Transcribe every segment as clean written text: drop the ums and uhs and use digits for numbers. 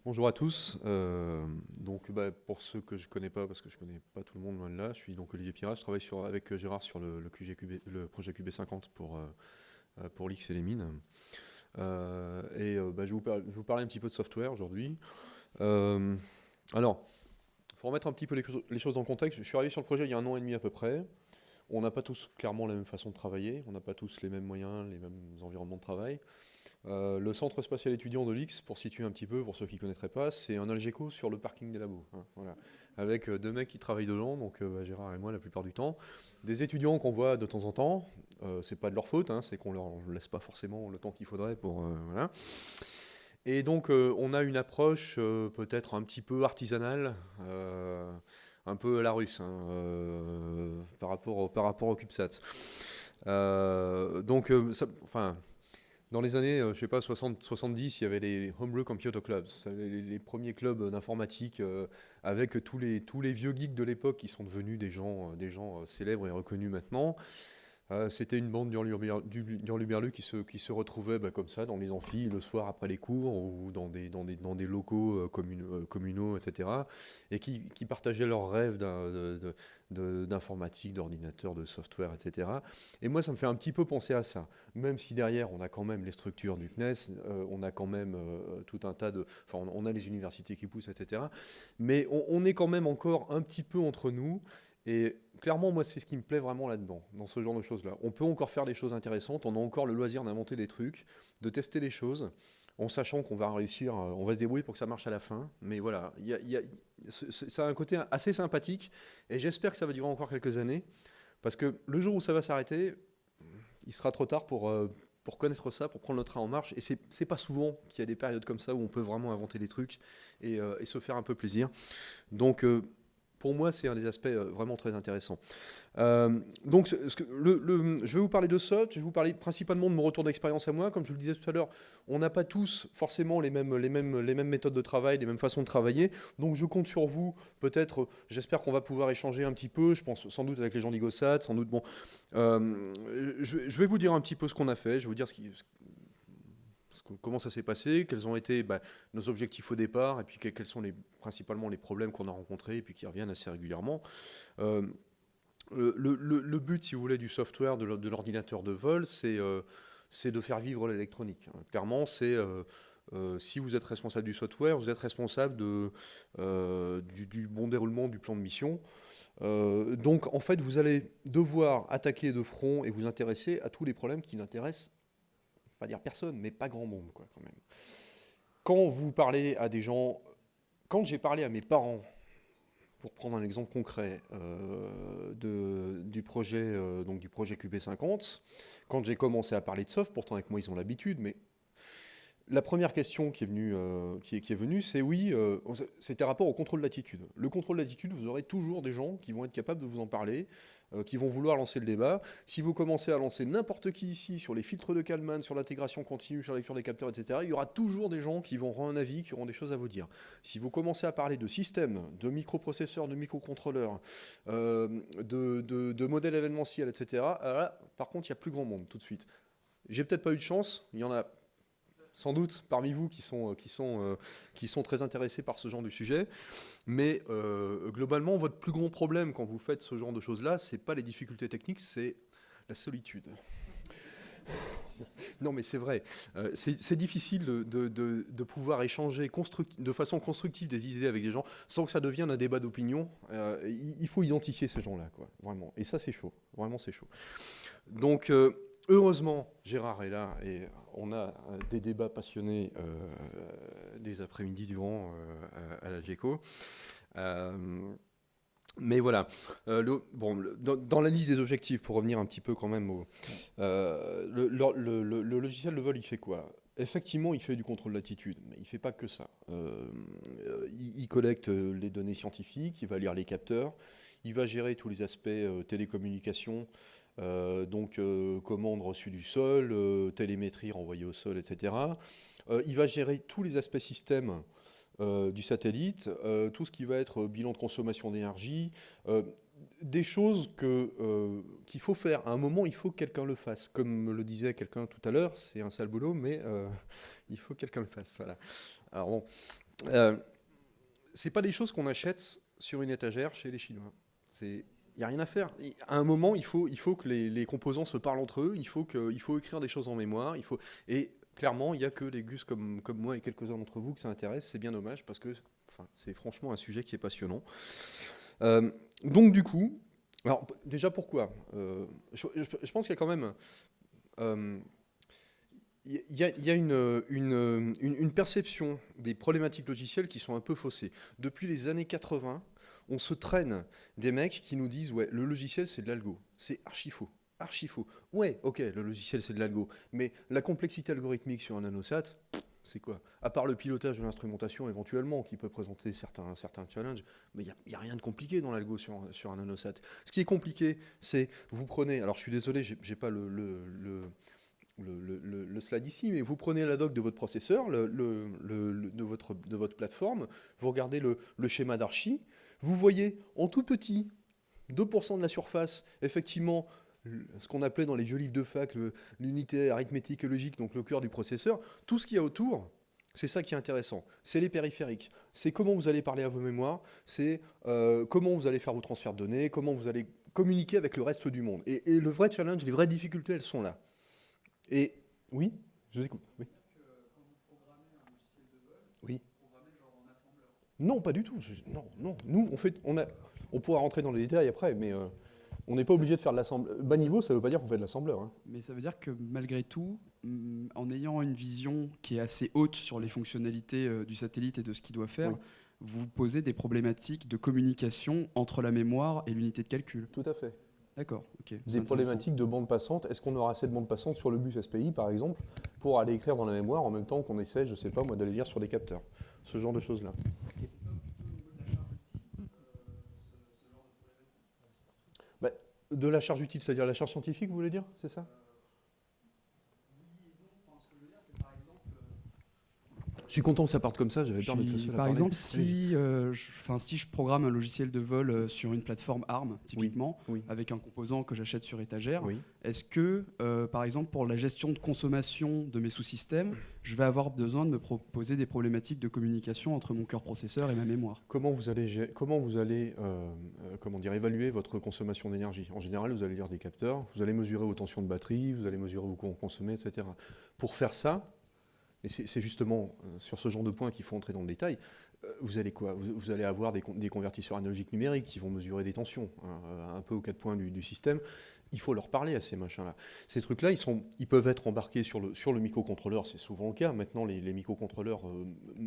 Bonjour à tous. Pour ceux que je connais pas, parce que je connais pas tout le monde loin de là, je suis donc Olivier Pirat. Je travaille avec Gérard sur le projet QB50 pour l'X et les mines. Je vais vous parler un petit peu de software aujourd'hui. Alors, il faut remettre un petit peu les choses dans le contexte. Je suis arrivé sur le projet il y a 1 an et demi à peu près. On n'a pas tous clairement la même façon de travailler, on n'a pas tous les mêmes moyens, les mêmes environnements de travail. Le centre spatial étudiant de l'X, pour situer un petit peu, pour ceux qui ne connaîtraient pas, c'est un Algeco sur le parking des labos. Hein, voilà. Avec deux mecs qui travaillent dedans, donc Gérard et moi la plupart du temps. Des étudiants qu'on voit de temps en temps, c'est pas de leur faute, hein, c'est qu'on leur laisse pas forcément le temps qu'il faudrait pour. Voilà. Et donc on a une approche peut-être un petit peu artisanale, un peu à la russe, hein, par rapport au CubeSat. Dans les années, je sais pas, 60-70, il y avait les Homebrew Computer Clubs, les premiers clubs d'informatique avec tous les vieux geeks de l'époque qui sont devenus des gens célèbres et reconnus maintenant. C'était une bande d'hurluberlus qui se retrouvait comme ça dans les amphis le soir après les cours ou dans des locaux communaux, etc. Et qui partageaient leurs rêves d'informatique, d'ordinateur, de software, etc. Et moi, ça me fait un petit peu penser à ça. Même si derrière, on a quand même les structures du CNES, on a quand même tout un tas de... Enfin, on a les universités qui poussent, etc. Mais on est quand même encore un petit peu entre nous. Et clairement, moi, c'est ce qui me plaît vraiment là-dedans, dans ce genre de choses-là. On peut encore faire des choses intéressantes, on a encore le loisir d'inventer des trucs, de tester des choses, en sachant qu'on va réussir, on va se débrouiller pour que ça marche à la fin. Mais voilà, ça a un côté assez sympathique, et j'espère que ça va durer encore quelques années, parce que le jour où ça va s'arrêter, il sera trop tard pour connaître ça, pour prendre le train en marche. Et c'est pas souvent qu'il y a des périodes comme ça où on peut vraiment inventer des trucs et se faire un peu plaisir. Donc, pour moi, c'est un des aspects vraiment très intéressants. Je vais vous parler de ça, je vais vous parler principalement de mon retour d'expérience à moi. Comme je le disais tout à l'heure, on n'a pas tous forcément les mêmes méthodes de travail, les mêmes façons de travailler. Donc je compte sur vous, peut-être, j'espère qu'on va pouvoir échanger un petit peu, je pense sans doute avec les gens d'IGOSAT, sans doute, bon. Je vais vous dire un petit peu ce qu'on a fait, je vais vous dire comment ça s'est passé, quels ont été nos objectifs au départ, et puis quels sont principalement les problèmes qu'on a rencontrés, et puis qui reviennent assez régulièrement. Euh, le but, si vous voulez, du software, de l'ordinateur de vol, c'est de faire vivre l'électronique. Clairement, si vous êtes responsable du software, vous êtes responsable du bon déroulement du plan de mission. Donc, en fait, vous allez devoir attaquer de front et vous intéresser à tous les problèmes qui n'intéressent pas dire personne, mais pas grand monde, quoi, quand même. Quand vous parlez à des gens, quand j'ai parlé à mes parents, pour prendre un exemple concret du projet QB50, quand j'ai commencé à parler de soft, pourtant avec moi ils ont l'habitude, mais la première question qui est venue, c'est oui, c'était rapport au contrôle d'attitude. Le contrôle d'attitude, vous aurez toujours des gens qui vont être capables de vous en parler, qui vont vouloir lancer le débat. Si vous commencez à lancer n'importe qui ici sur les filtres de Kalman, sur l'intégration continue, sur la lecture des capteurs, etc., il y aura toujours des gens qui vont rendre un avis, qui auront des choses à vous dire. Si vous commencez à parler de systèmes, de microprocesseurs, de microcontrôleurs, de modèles événementiels, etc., là, par contre, il n'y a plus grand monde tout de suite. J'ai peut-être pas eu de chance, il y en a sans doute parmi vous qui sont très intéressés par ce genre de sujet. Mais globalement, votre plus grand problème quand vous faites ce genre de choses-là, c'est pas les difficultés techniques, c'est la solitude. Non, mais c'est vrai. C'est difficile de pouvoir échanger de façon constructive des idées avec des gens sans que ça devienne un débat d'opinion. Il faut identifier ces gens-là, quoi, vraiment. Et ça, c'est chaud. Vraiment, c'est chaud. Donc, heureusement, Gérard est là et on a des débats passionnés des après-midi durant à la GECO. Mais voilà, dans la liste des objectifs, pour revenir un petit peu quand même le logiciel de vol, il fait quoi? Effectivement, il fait du contrôle d'attitude, mais il ne fait pas que ça. Il collecte les données scientifiques, il va lire les capteurs, il va gérer tous les aspects télécommunications, commandes reçues du sol, télémétrie renvoyée au sol, etc. Il va gérer tous les aspects système du satellite, tout ce qui va être bilan de consommation d'énergie, des choses qu'il faut faire. À un moment, il faut que quelqu'un le fasse. Comme le disait quelqu'un tout à l'heure, c'est un sale boulot, mais il faut que quelqu'un le fasse. Voilà. Alors bon, C'est pas des choses qu'on achète sur une étagère chez les Chinois. Il n'y a rien à faire. À un moment, il faut que les composants se parlent entre eux, il faut écrire des choses en mémoire, et clairement, il n'y a que les gus comme moi et quelques-uns d'entre vous que ça intéresse. C'est bien dommage parce que c'est franchement un sujet qui est passionnant. Donc du coup, alors déjà pourquoi je pense qu'il y a quand même... il y a une perception des problématiques logicielles qui sont un peu faussées. Depuis les années 80, on se traîne des mecs qui nous disent ouais, le logiciel c'est de l'algo. C'est archi faux. Archi faux. Ouais, ok, le logiciel c'est de l'algo. Mais la complexité algorithmique sur un nanosat, c'est quoi? À part le pilotage de l'instrumentation éventuellement, qui peut présenter certains challenges, mais il n'y a rien de compliqué dans l'algo sur un nanosat. Ce qui est compliqué, c'est vous prenez, alors je suis désolé, j'ai pas le slide ici, mais vous prenez la doc de votre processeur, de votre plateforme, vous regardez le schéma d'archi, vous voyez en tout petit, 2% de la surface, effectivement, ce qu'on appelait dans les vieux livres de fac, l'unité arithmétique et logique, donc le cœur du processeur, tout ce qu'il y a autour, c'est ça qui est intéressant. C'est les périphériques. C'est comment vous allez parler à vos mémoires, c'est comment vous allez faire vos transferts de données, comment vous allez communiquer avec le reste du monde. Et le vrai challenge, les vraies difficultés, elles sont là. Et oui, je vous écoute. Oui. Oui. Non, pas du tout. Non. Nous, on pourra rentrer dans les détails après, mais on n'est pas obligé de faire de l'assembleur. Bas niveau, ça ne veut pas dire qu'on fait de l'assembleur. Hein. Mais ça veut dire que malgré tout, en ayant une vision qui est assez haute sur les fonctionnalités du satellite et de ce qu'il doit faire, Oui. vous posez des problématiques de communication entre la mémoire et l'unité de calcul. Tout à fait. D'accord, ok. Des problématiques de bande passante. Est-ce qu'on aura assez de bande passante sur le bus SPI, par exemple, pour aller écrire dans la mémoire en même temps qu'on essaie, je ne sais pas moi, d'aller lire sur des capteurs. Ce genre de choses-là. Bah, de la charge utile, c'est-à-dire la charge scientifique, vous voulez dire? C'est ça? Je suis content que ça parte comme ça, j'avais peur d'être le seul à Par parler. exemple, si je programme un logiciel de vol sur une plateforme ARM, typiquement, oui. avec un composant que j'achète sur étagère, Oui. est-ce que, par exemple, pour la gestion de consommation de mes sous-systèmes, je vais avoir besoin de me proposer des problématiques de communication entre mon cœur processeur et ma mémoire? Comment vous allez évaluer votre consommation d'énergie? En général, vous allez lire des capteurs, vous allez mesurer vos tensions de batterie, vous allez mesurer vos consommés, etc. Pour faire ça, et c'est justement sur ce genre de points qu'il faut entrer dans le détail, vous allez quoi? Vous allez avoir des convertisseurs analogiques numériques qui vont mesurer des tensions, hein, un peu aux 4 points du système. Il faut leur parler à ces machins-là. Ces trucs-là, ils peuvent être embarqués sur le microcontrôleur, c'est souvent le cas. Maintenant, les microcontrôleurs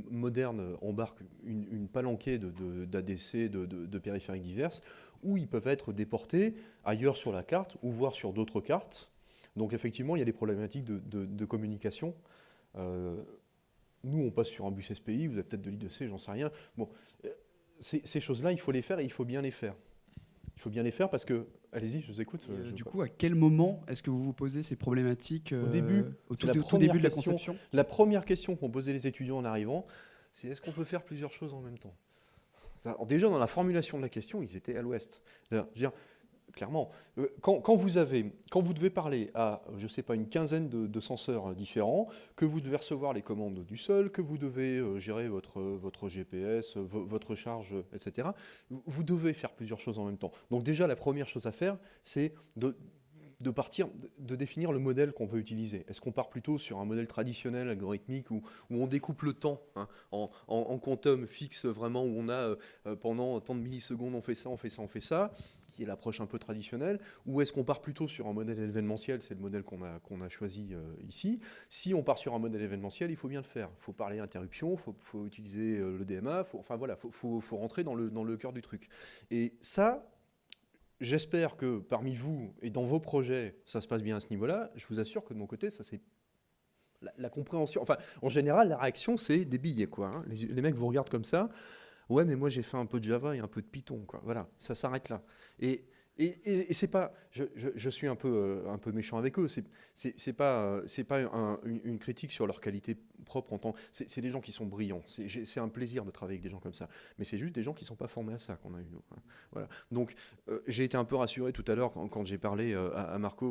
modernes embarquent une palanquée d'ADC, de périphériques diverses, où ils peuvent être déportés ailleurs sur la carte, ou voire sur d'autres cartes. Donc effectivement, il y a des problématiques de communication. Nous, on passe sur un bus SPI, vous avez peut-être de l'I2C, j'en sais rien. Bon, ces choses-là, il faut les faire et il faut bien les faire. Il faut bien les faire parce que, allez-y, je vous écoute. Du coup, à quel moment est-ce que vous vous posez ces problématiques Au début, au tout début de la conception? La première question qu'ont posé les étudiants en arrivant, c'est est-ce qu'on peut faire plusieurs choses en même temps? Alors, déjà, dans la formulation de la question, ils étaient à l'ouest. Je veux dire, clairement, quand vous devez parler à, je ne sais pas, une quinzaine de senseurs différents, que vous devez recevoir les commandes du sol, que vous devez gérer votre GPS, votre charge, etc., vous devez faire plusieurs choses en même temps. Donc déjà, la première chose à faire, c'est de partir, de définir le modèle qu'on veut utiliser. Est-ce qu'on part plutôt sur un modèle traditionnel, algorithmique, où on découpe le temps hein, en quantum fixe, vraiment, où on a pendant tant de millisecondes, on fait ça, qui est l'approche un peu traditionnelle, ou est-ce qu'on part plutôt sur un modèle événementiel, c'est le modèle qu'on a choisi ici. Si on part sur un modèle événementiel, il faut bien le faire. Il faut parler interruption, il faut utiliser le DMA, faut rentrer dans le cœur du truc. Et ça, j'espère que parmi vous et dans vos projets, ça se passe bien à ce niveau-là. Je vous assure que de mon côté, ça c'est la compréhension. Enfin, en général, la réaction, c'est des billets, quoi. Hein. Les mecs vous regardent comme ça. Ouais, mais moi j'ai fait un peu de Java et un peu de Python, quoi. Voilà, ça s'arrête là. Et c'est pas, je suis un peu méchant avec eux. C'est pas une critique sur leur qualité propre en tant... C'est des gens qui sont brillants. C'est un plaisir de travailler avec des gens comme ça. Mais c'est juste des gens qui ne sont pas formés à ça qu'on a eu, nous. Voilà. Donc, j'ai été un peu rassuré tout à l'heure quand j'ai parlé à Marco,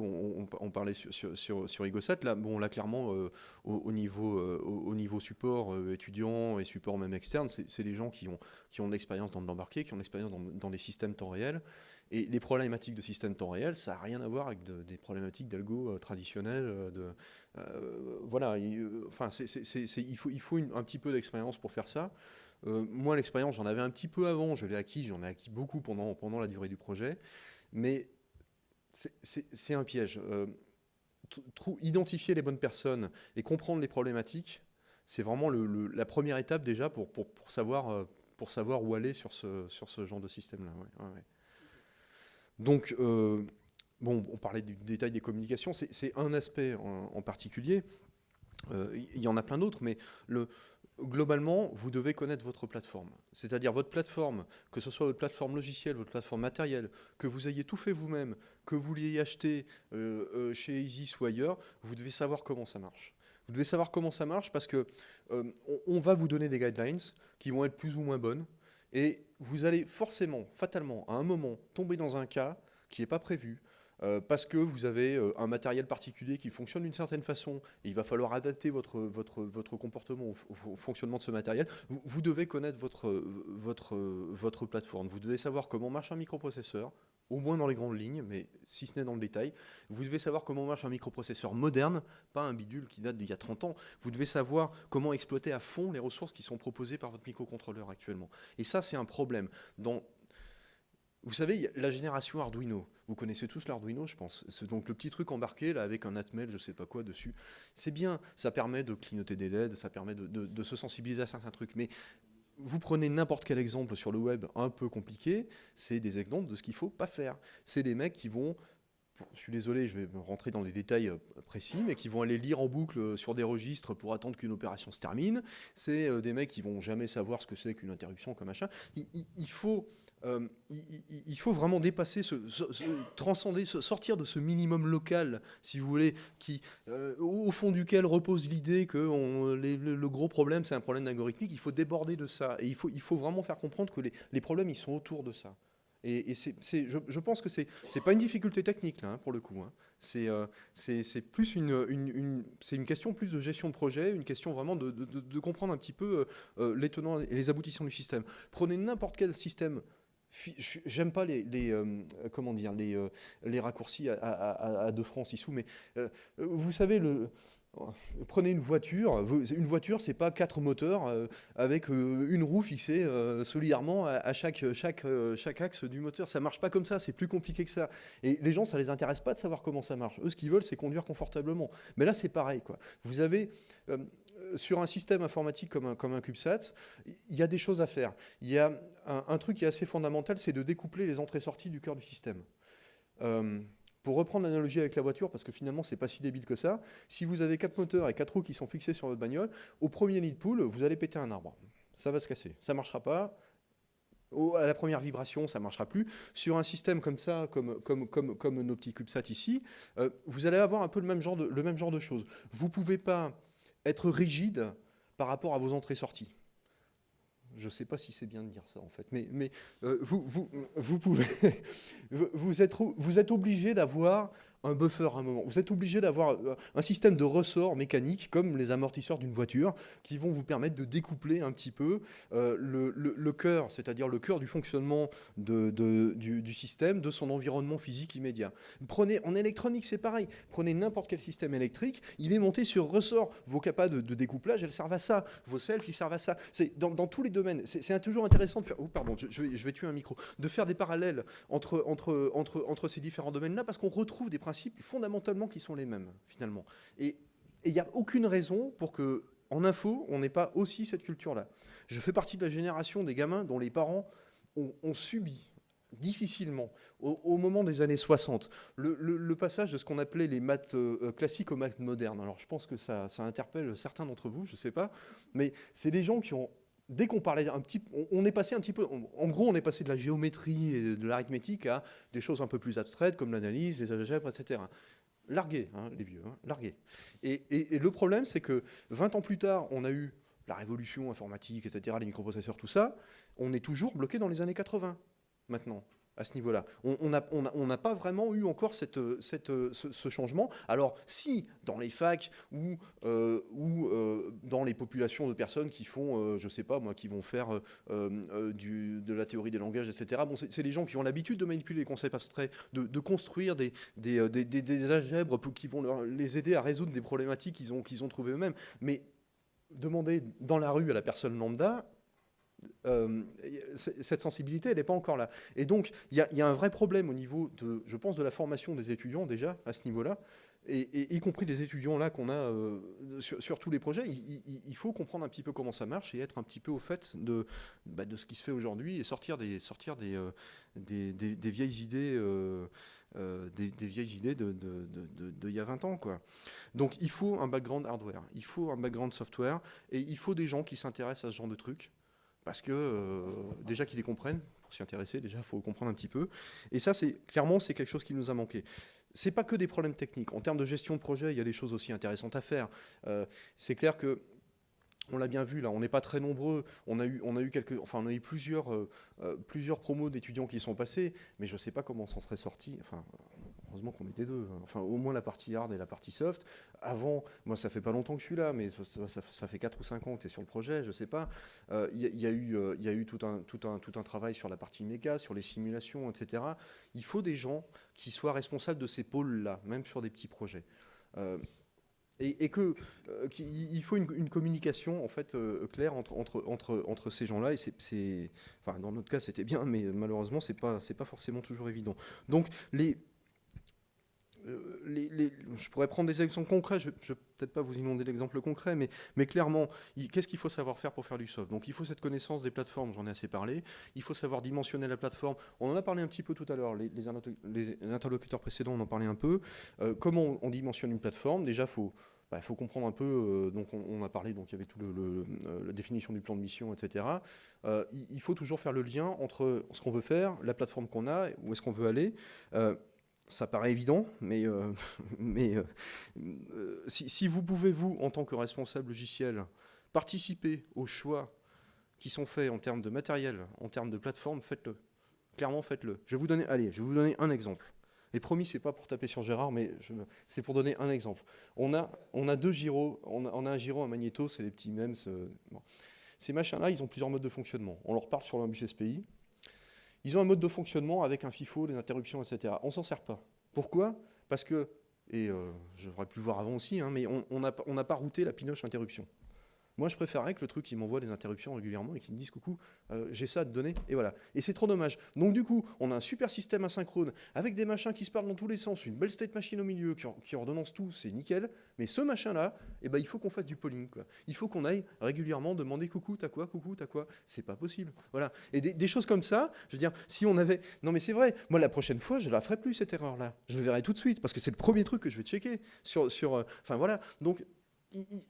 on parlait sur Igosat. Là, bon, là clairement, au niveau support étudiant et support même externe, c'est des gens qui ont de l'expérience dans l'embarqué, qui ont de l'expérience dans les systèmes temps réel. Et les problématiques de système temps réel, ça n'a rien à voir avec des problématiques d'algo traditionnelles. Voilà, il faut un petit peu d'expérience pour faire ça. Moi, l'expérience, j'en avais un petit peu avant, j'en ai acquis beaucoup pendant la durée du projet. Mais c'est un piège. Identifier les bonnes personnes et comprendre les problématiques, c'est vraiment la première étape déjà pour savoir où aller sur ce genre de système-là. Ouais. Donc, bon, on parlait du détail des communications, c'est un aspect en particulier. Il y en a plein d'autres, mais globalement, vous devez connaître votre plateforme. C'est-à-dire votre plateforme, que ce soit votre plateforme logicielle, votre plateforme matérielle, que vous ayez tout fait vous-même, que vous l'ayez acheté chez Easys ou ailleurs, vous devez savoir comment ça marche. Vous devez savoir comment ça marche parce que on va vous donner des guidelines qui vont être plus ou moins bonnes. Et vous allez forcément, fatalement, à un moment, tomber dans un cas qui n'est pas prévu, parce que vous avez un matériel particulier qui fonctionne d'une certaine façon, et il va falloir adapter votre comportement au fonctionnement de ce matériel. Vous devez connaître votre plateforme. Vous devez savoir comment marche un microprocesseur, au moins dans les grandes lignes, mais si ce n'est dans le détail. Vous devez savoir comment marche un microprocesseur moderne, pas un bidule qui date d'il y a 30 ans. Vous devez savoir comment exploiter à fond les ressources qui sont proposées par votre microcontrôleur actuellement. Et ça, c'est un problème. Vous savez, la génération Arduino, vous connaissez tous l'Arduino, je pense. C'est donc le petit truc embarqué là, avec un Atmel, je sais pas quoi, dessus. C'est bien, ça permet de clignoter des LED, ça permet de se sensibiliser à certains trucs. Mais vous prenez n'importe quel exemple sur le web un peu compliqué, c'est des exemples de ce qu'il ne faut pas faire. C'est des mecs qui vont, je suis désolé, je vais rentrer dans les détails précis, mais qui vont aller lire en boucle sur des registres pour attendre qu'une opération se termine. C'est des mecs qui vont jamais savoir ce que c'est qu'une interruption comme machin. Il faut vraiment dépasser, transcender, sortir de ce minimum local, si vous voulez, au fond duquel repose l'idée que le gros problème, c'est un problème algorithmique. Il faut déborder de ça. Et il faut vraiment faire comprendre que les problèmes, ils sont autour de ça. Et je pense que c'est pas une difficulté technique, là, pour le coup. C'est plus c'est une question plus de gestion de projet, une question vraiment de comprendre un petit peu les tenants et les aboutissants du système. Prenez n'importe quel système. J'aime pas les raccourcis à 2 francs 6 sous, mais vous savez, prenez une voiture. Une voiture, c'est pas 4 moteurs avec une roue fixée solidairement à chaque axe du moteur. Ça marche pas comme ça, c'est plus compliqué que ça. Et les gens, ça les intéresse pas de savoir comment ça marche. Eux, ce qu'ils veulent, c'est conduire confortablement. Mais là, c'est pareil, quoi. Vous avez... sur un système informatique comme un CubeSat, il y a des choses à faire. Il y a un truc qui est assez fondamental, c'est de découpler les entrées-sorties du cœur du système. Pour reprendre l'analogie avec la voiture, parce que finalement, c'est pas si débile que ça, si vous avez 4 moteurs et 4 roues qui sont fixés sur votre bagnole, au premier nid de poule, vous allez péter un arbre. Ça va se casser. Ça marchera pas. À la première vibration, ça ne marchera plus. Sur un système comme ça, comme nos petits CubeSat ici, vous allez avoir un peu le même genre de choses. Vous ne pouvez pas être rigide par rapport à vos entrées-sorties. Je ne sais pas si c'est bien de dire ça, en fait, mais vous pouvez... vous êtes obligé d'avoir un buffer à un moment. Vous êtes obligé d'avoir un système de ressort mécanique, comme les amortisseurs d'une voiture, qui vont vous permettre de découpler un petit peu le cœur, c'est-à-dire le cœur du fonctionnement du système, de son environnement physique immédiat. En électronique, c'est pareil. Prenez n'importe quel système électrique, il est monté sur ressort. Vos capas de découplage, elles servent à ça. Vos selfs, ils servent à ça. C'est dans tous les domaines. C'est toujours intéressant de faire... Oh, pardon, je vais tuer un micro. De faire des parallèles entre ces différents domaines-là, parce qu'on retrouve des principes fondamentalement qui sont les mêmes, finalement. Et il n'y a aucune raison pour que, en info, on n'ait pas aussi cette culture-là. Je fais partie de la génération des gamins dont les parents ont subi difficilement, au moment des années 60, le passage de ce qu'on appelait les maths classiques aux maths modernes. Alors je pense que ça interpelle certains d'entre vous, je ne sais pas, mais c'est des gens qui ont... Dès qu'on parlait un petit... On est passé un petit peu... En gros, on est passé de la géométrie et de l'arithmétique à des choses un peu plus abstraites, comme l'analyse, les algèbres, etc. largués, hein, les vieux, hein, largués. Et le problème, c'est que 20 ans plus tard, on a eu la révolution informatique, etc., les microprocesseurs, tout ça, on est toujours bloqué dans les années 80, maintenant, à ce niveau-là. On n'a pas vraiment eu encore ce changement. Alors, si, dans les facs ou dans les populations de personnes qui font, je sais pas moi, qui vont faire de la théorie des langages, etc., bon, c'est des gens qui ont l'habitude de manipuler les concepts abstraits, de construire des algèbres qui vont les aider à résoudre des problématiques qu'ils ont trouvées eux-mêmes. Mais demander dans la rue à la personne lambda, cette sensibilité, elle n'est pas encore là. Et donc, il y a un vrai problème au niveau, je pense, de la formation des étudiants, déjà, à ce niveau-là, et y compris des étudiants là qu'on a sur tous les projets. Il faut comprendre un petit peu comment ça marche et être un petit peu au fait de ce qui se fait aujourd'hui et sortir des vieilles idées. Des vieilles idées de il y a 20 ans, quoi. Donc il faut un background hardware, il faut un background software, et il faut des gens qui s'intéressent à ce genre de trucs, parce que déjà qu'ils les comprennent, pour s'y intéresser, déjà il faut comprendre un petit peu. Et ça, clairement, c'est quelque chose qui nous a manqué. C'est pas que des problèmes techniques. En termes de gestion de projet, il y a des choses aussi intéressantes à faire. C'est clair que on l'a bien vu là, on n'est pas très nombreux. On a eu plusieurs promos d'étudiants qui sont passés, mais je ne sais pas comment on s'en serait sorti. Enfin, heureusement qu'on était deux. Enfin, au moins la partie hard et la partie soft. Avant, moi, ça fait pas longtemps que je suis là, mais ça fait 4 ou 5 ans que tu es sur le projet, je sais pas. Il y a eu tout un travail sur la partie méca, sur les simulations, etc. Il faut des gens qui soient responsables de ces pôles-là, même sur des petits projets. Il faut une communication en fait claire entre ces gens-là, et enfin, dans notre cas c'était bien, mais malheureusement c'est pas forcément toujours évident. Donc je pourrais prendre des exemples concrets, je ne vais peut-être pas vous inonder l'exemple concret, mais clairement, qu'est-ce qu'il faut savoir faire pour faire du soft? Donc il faut cette connaissance des plateformes, j'en ai assez parlé, il faut savoir dimensionner la plateforme, on en a parlé un petit peu tout à l'heure, les interlocuteurs précédents en ont parlé un peu, comment on dimensionne une plateforme? Déjà, il faut comprendre un peu, donc on a parlé, donc il y avait tout la définition du plan de mission, etc. Il faut toujours faire le lien entre ce qu'on veut faire, la plateforme qu'on a, où est-ce qu'on veut aller. Ça paraît évident, mais si vous pouvez, vous, en tant que responsable logiciel, participer aux choix qui sont faits en termes de matériel, en termes de plateforme, faites-le. Clairement, faites-le. Je vais vous donner un exemple. Et promis, c'est pas pour taper sur Gérard, mais c'est pour donner un exemple. On a deux gyros, on a un gyro, un magnéto, c'est des petits MEMS. Bon. Ces machins-là, ils ont plusieurs modes de fonctionnement. On leur parle sur l'Ambus SPI. Ils ont un mode de fonctionnement avec un FIFO, des interruptions, etc. On s'en sert pas. Pourquoi? Parce que, et j'aurais pu le voir avant aussi, hein, mais on n'a pas routé la pinoche interruption. Moi, je préférerais que le truc, il m'envoie des interruptions régulièrement et qu'il me dise coucou, j'ai ça à te donner, et voilà. Et c'est trop dommage. Donc du coup, on a un super système asynchrone avec des machins qui se parlent dans tous les sens, une belle state machine au milieu qui ordonnance tout, c'est nickel. Mais ce machin-là, il faut qu'on fasse du polling, quoi. Il faut qu'on aille régulièrement demander coucou, t'as quoi, coucou, t'as quoi. C'est pas possible. Voilà. Et des choses comme ça, je veux dire, si on avait. Non, mais c'est vrai, moi, la prochaine fois, je la ferai plus, cette erreur-là. Je le verrai tout de suite, parce que c'est le premier truc que je vais checker. Enfin, voilà. Donc,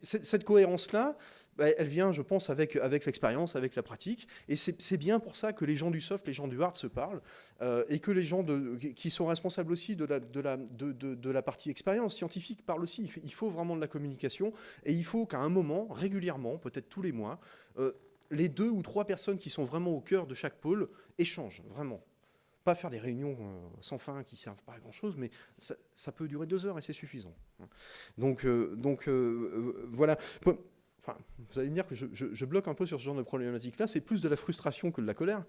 cette cohérence-là, elle vient, je pense, avec l'expérience, avec la pratique. Et c'est bien pour ça que les gens du soft, les gens du hard se parlent, et que les gens qui sont responsables aussi de la partie expérience scientifique parlent aussi. Il faut vraiment de la communication, et il faut qu'à un moment, régulièrement, peut-être tous les mois, les 2 ou 3 personnes qui sont vraiment au cœur de chaque pôle échangent, vraiment. Pas faire des réunions sans fin qui ne servent pas à grand-chose, mais ça peut durer 2 heures et c'est suffisant. Donc voilà. Enfin, vous allez me dire que je bloque un peu sur ce genre de problématique-là. C'est plus de la frustration que de la colère,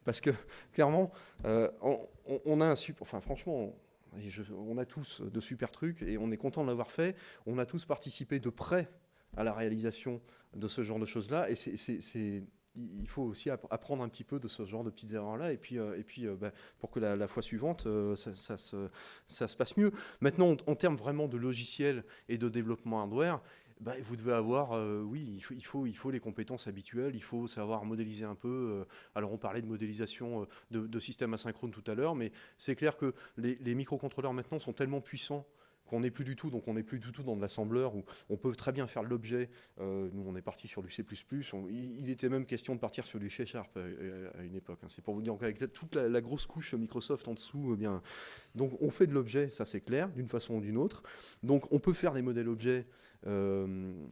parce que clairement, on a enfin franchement, on a tous de super trucs et on est content de l'avoir fait. On a tous participé de près à la réalisation de ce genre de choses-là, et il faut aussi apprendre un petit peu de ce genre de petites erreurs-là, et puis pour que la fois suivante, ça se passe mieux. Maintenant, en termes vraiment de logiciel et de développement hardware, vous devez avoir, oui, il faut les compétences habituelles, il faut savoir modéliser un peu. Alors, on parlait de modélisation de systèmes asynchrones tout à l'heure, mais c'est clair que les microcontrôleurs maintenant sont tellement puissants qu'on n'est plus du tout, donc on n'est plus du tout dans de l'assembleur où on peut très bien faire l'objet. Nous, on est parti sur du C++. Il était même question de partir sur du C# à une époque. C'est pour vous dire qu'avec toute la grosse couche Microsoft en dessous, eh bien, donc on fait de l'objet, ça c'est clair, d'une façon ou d'une autre. Donc on peut faire des modèles objets on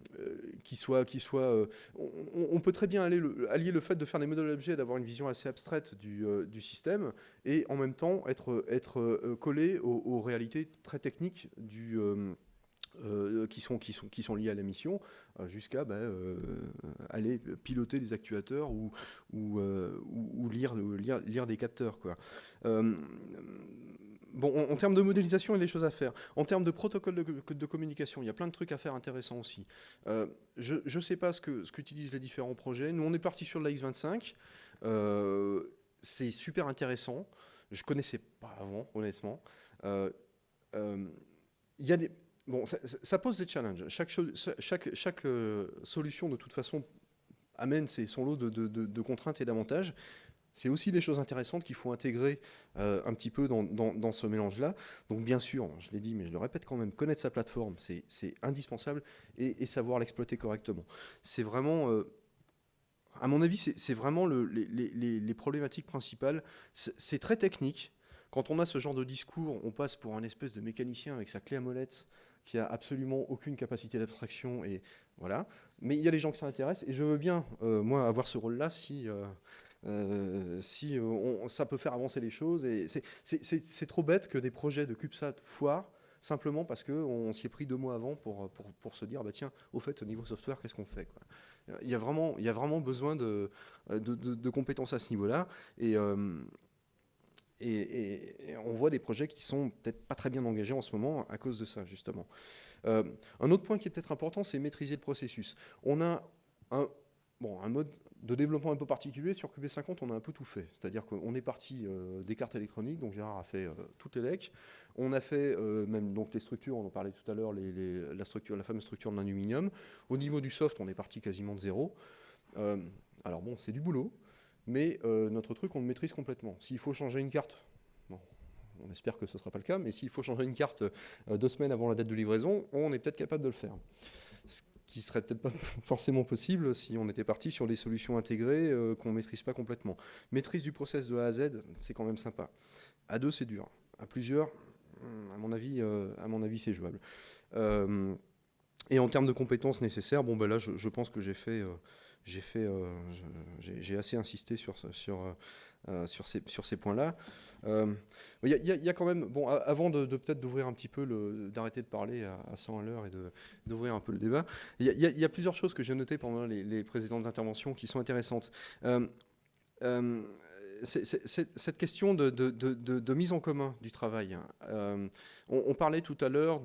peut très bien allier le fait de faire des modèles objets, d'avoir une vision assez abstraite du système, et en même temps être collé aux réalités très techniques qui sont liées à la mission, jusqu'à aller piloter des actuateurs ou lire des capteurs, quoi. Bon, en termes de modélisation, il y a des choses à faire. En termes de protocole de communication, il y a plein de trucs à faire intéressants aussi. Je ne sais pas ce qu'utilisent les différents projets. Nous, on est parti sur la X25. C'est super intéressant. Je ne connaissais pas avant, honnêtement. Il y a des... Bon, ça pose des challenges. Chaque solution, de toute façon, amène son lot de contraintes et d'avantages. C'est aussi des choses intéressantes qu'il faut intégrer un petit peu dans ce mélange-là. Donc bien sûr, je l'ai dit, mais je le répète quand même, connaître sa plateforme, c'est indispensable, et savoir l'exploiter correctement. C'est vraiment, à mon avis, c'est vraiment les problématiques principales. C'est très technique. Quand on a ce genre de discours, on passe pour un espèce de mécanicien avec sa clé à molette qui a absolument aucune capacité d'abstraction, et voilà. Mais il y a des gens que ça intéresse, et je veux bien, moi, avoir ce rôle-là si ça peut faire avancer les choses. Et c'est trop bête que des projets de CubeSat foirent simplement parce qu'on s'y est pris 2 mois avant pour se dire, bah tiens, au fait, au niveau software, qu'est-ce qu'on fait, quoi. Il y a vraiment besoin de compétences à ce niveau-là. Et on voit des projets qui sont peut-être pas très bien engagés en ce moment à cause de ça, justement. Un autre point qui est peut-être important, c'est maîtriser le processus. On a un mode de développement un peu particulier. Sur QB50, on a un peu tout fait. C'est-à-dire qu'on est parti des cartes électroniques, donc Gérard a fait toutes les lecs. On a fait même donc les structures, on en parlait tout à l'heure, la fameuse structure de l'aluminium. Au niveau du soft, on est parti quasiment de zéro. Alors bon, c'est du boulot, mais notre truc, on le maîtrise complètement. S'il faut changer une carte, bon, on espère que ce ne sera pas le cas, mais s'il faut changer une carte 2 semaines avant la date de livraison, on est peut-être capable de le faire. Ce qui serait peut-être pas forcément possible si on était parti sur des solutions intégrées qu'on ne maîtrise pas complètement. Maîtrise du process de A à Z, c'est quand même sympa. À 2, c'est dur. À plusieurs, à mon avis, c'est jouable. Et en termes de compétences nécessaires, bon, ben là, je pense que j'ai assez insisté sur ces points-là. Il y a quand même, bon, avant de peut-être d'ouvrir un petit peu, d'arrêter de parler à 100 à l'heure et d'ouvrir un peu le débat, il y a plusieurs choses que j'ai notées pendant les précédentes interventions qui sont intéressantes. Cette question de mise en commun du travail. On parlait tout à l'heure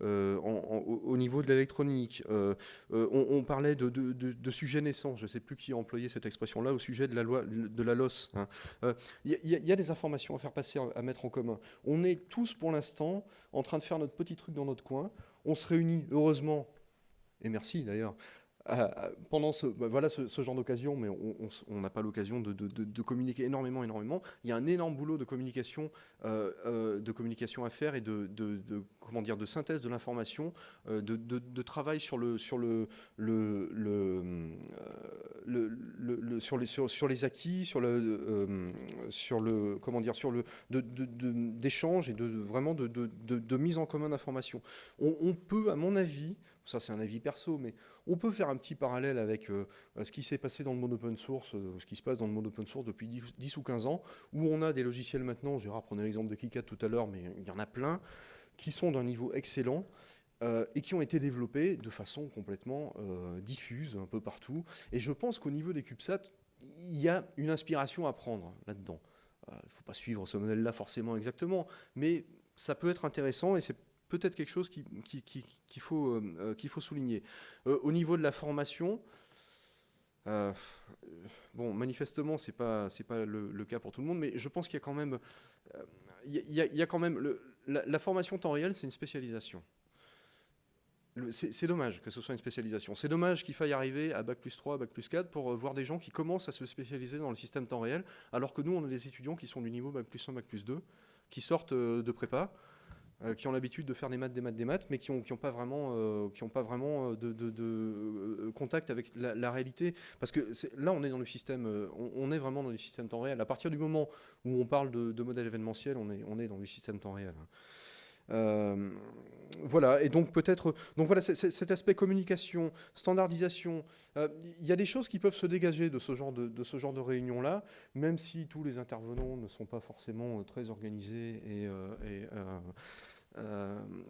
au niveau de l'électronique. On parlait de sujets naissants. Je ne sais plus qui a employé cette expression-là au sujet de la loi de la LOS. Il y a des informations à faire passer, à mettre en commun. On est tous pour l'instant en train de faire notre petit truc dans notre coin. On se réunit heureusement, et merci d'ailleurs, pendant ce genre d'occasion, mais on n'a pas l'occasion de communiquer énormément. Il y a un énorme boulot de communication à faire et de synthèse de l'information, de travail sur les acquis, d'échange et de mise en commun d'informations. On peut, à mon avis, ça c'est un avis perso, mais on peut faire un petit parallèle avec ce qui s'est passé dans le monde open source, ce qui se passe dans le monde open source depuis 10 ou 15 ans, où on a des logiciels maintenant, Gérard prenait l'exemple de KiCad tout à l'heure, mais il y en a plein, qui sont d'un niveau excellent et qui ont été développés de façon complètement diffuse un peu partout. Et je pense qu'au niveau des CubeSat, il y a une inspiration à prendre là-dedans. Il ne faut pas suivre ce modèle-là forcément exactement, mais ça peut être intéressant et c'est peut-être quelque chose qu'il faut souligner. Au niveau de la formation, bon, manifestement, c'est pas le cas pour tout le monde, mais je pense qu'il y a quand même, la formation temps réel, c'est une spécialisation. C'est dommage que ce soit une spécialisation. C'est dommage qu'il faille arriver à Bac+3, Bac+4 pour voir des gens qui commencent à se spécialiser dans le système temps réel, alors que nous, on a des étudiants qui sont du niveau Bac+1, Bac+2, qui sortent de prépa. qui ont l'habitude de faire des maths, mais qui n'ont pas vraiment, de contact avec la réalité. Parce que là, on est dans le système, on est vraiment dans le système temps réel. À partir du moment où on parle de modèle événementiel, on est dans le système temps réel. Voilà, et donc peut-être, donc voilà, cet aspect communication, standardisation, il y a des choses qui peuvent se dégager de ce genre de réunion-là, même si tous les intervenants ne sont pas forcément très organisés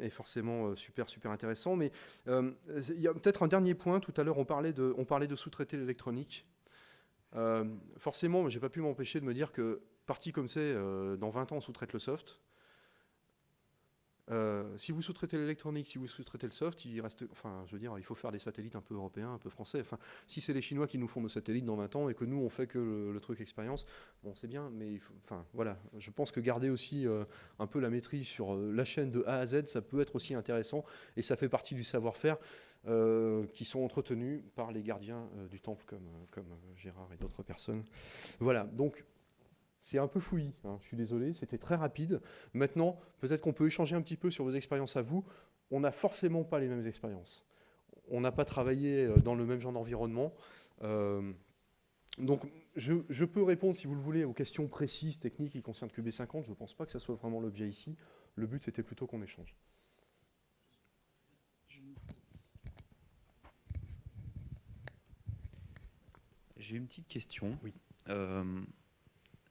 et forcément super intéressants. Mais il y a peut-être un dernier point. Tout à l'heure, on parlait de sous-traiter l'électronique. Forcément, j'ai pas pu m'empêcher de me dire que parti comme c'est, dans 20 ans, on sous-traite le soft. Si vous sous-traitez l'électronique, si vous sous-traitez le soft, il reste, enfin, je veux dire, il faut faire des satellites un peu européens, un peu français. Enfin, si c'est les Chinois qui nous font nos satellites dans 20 ans et que nous on fait que le truc expérience, bon, c'est bien, mais enfin, voilà. Je pense que garder aussi un peu la maîtrise sur la chaîne de A à Z, ça peut être aussi intéressant et ça fait partie du savoir-faire qui sont entretenus par les gardiens du temple comme Gérard et d'autres personnes. Voilà. Donc c'est un peu fouillis, hein, je suis désolé, c'était très rapide. Maintenant, peut-être qu'on peut échanger un petit peu sur vos expériences à vous. On n'a forcément pas les mêmes expériences. On n'a pas travaillé dans le même genre d'environnement. Donc, je peux répondre, si vous le voulez, aux questions précises, techniques qui concernent QB50. Je ne pense pas que ça soit vraiment l'objet ici. Le but, c'était plutôt qu'on échange. J'ai une petite question. Oui.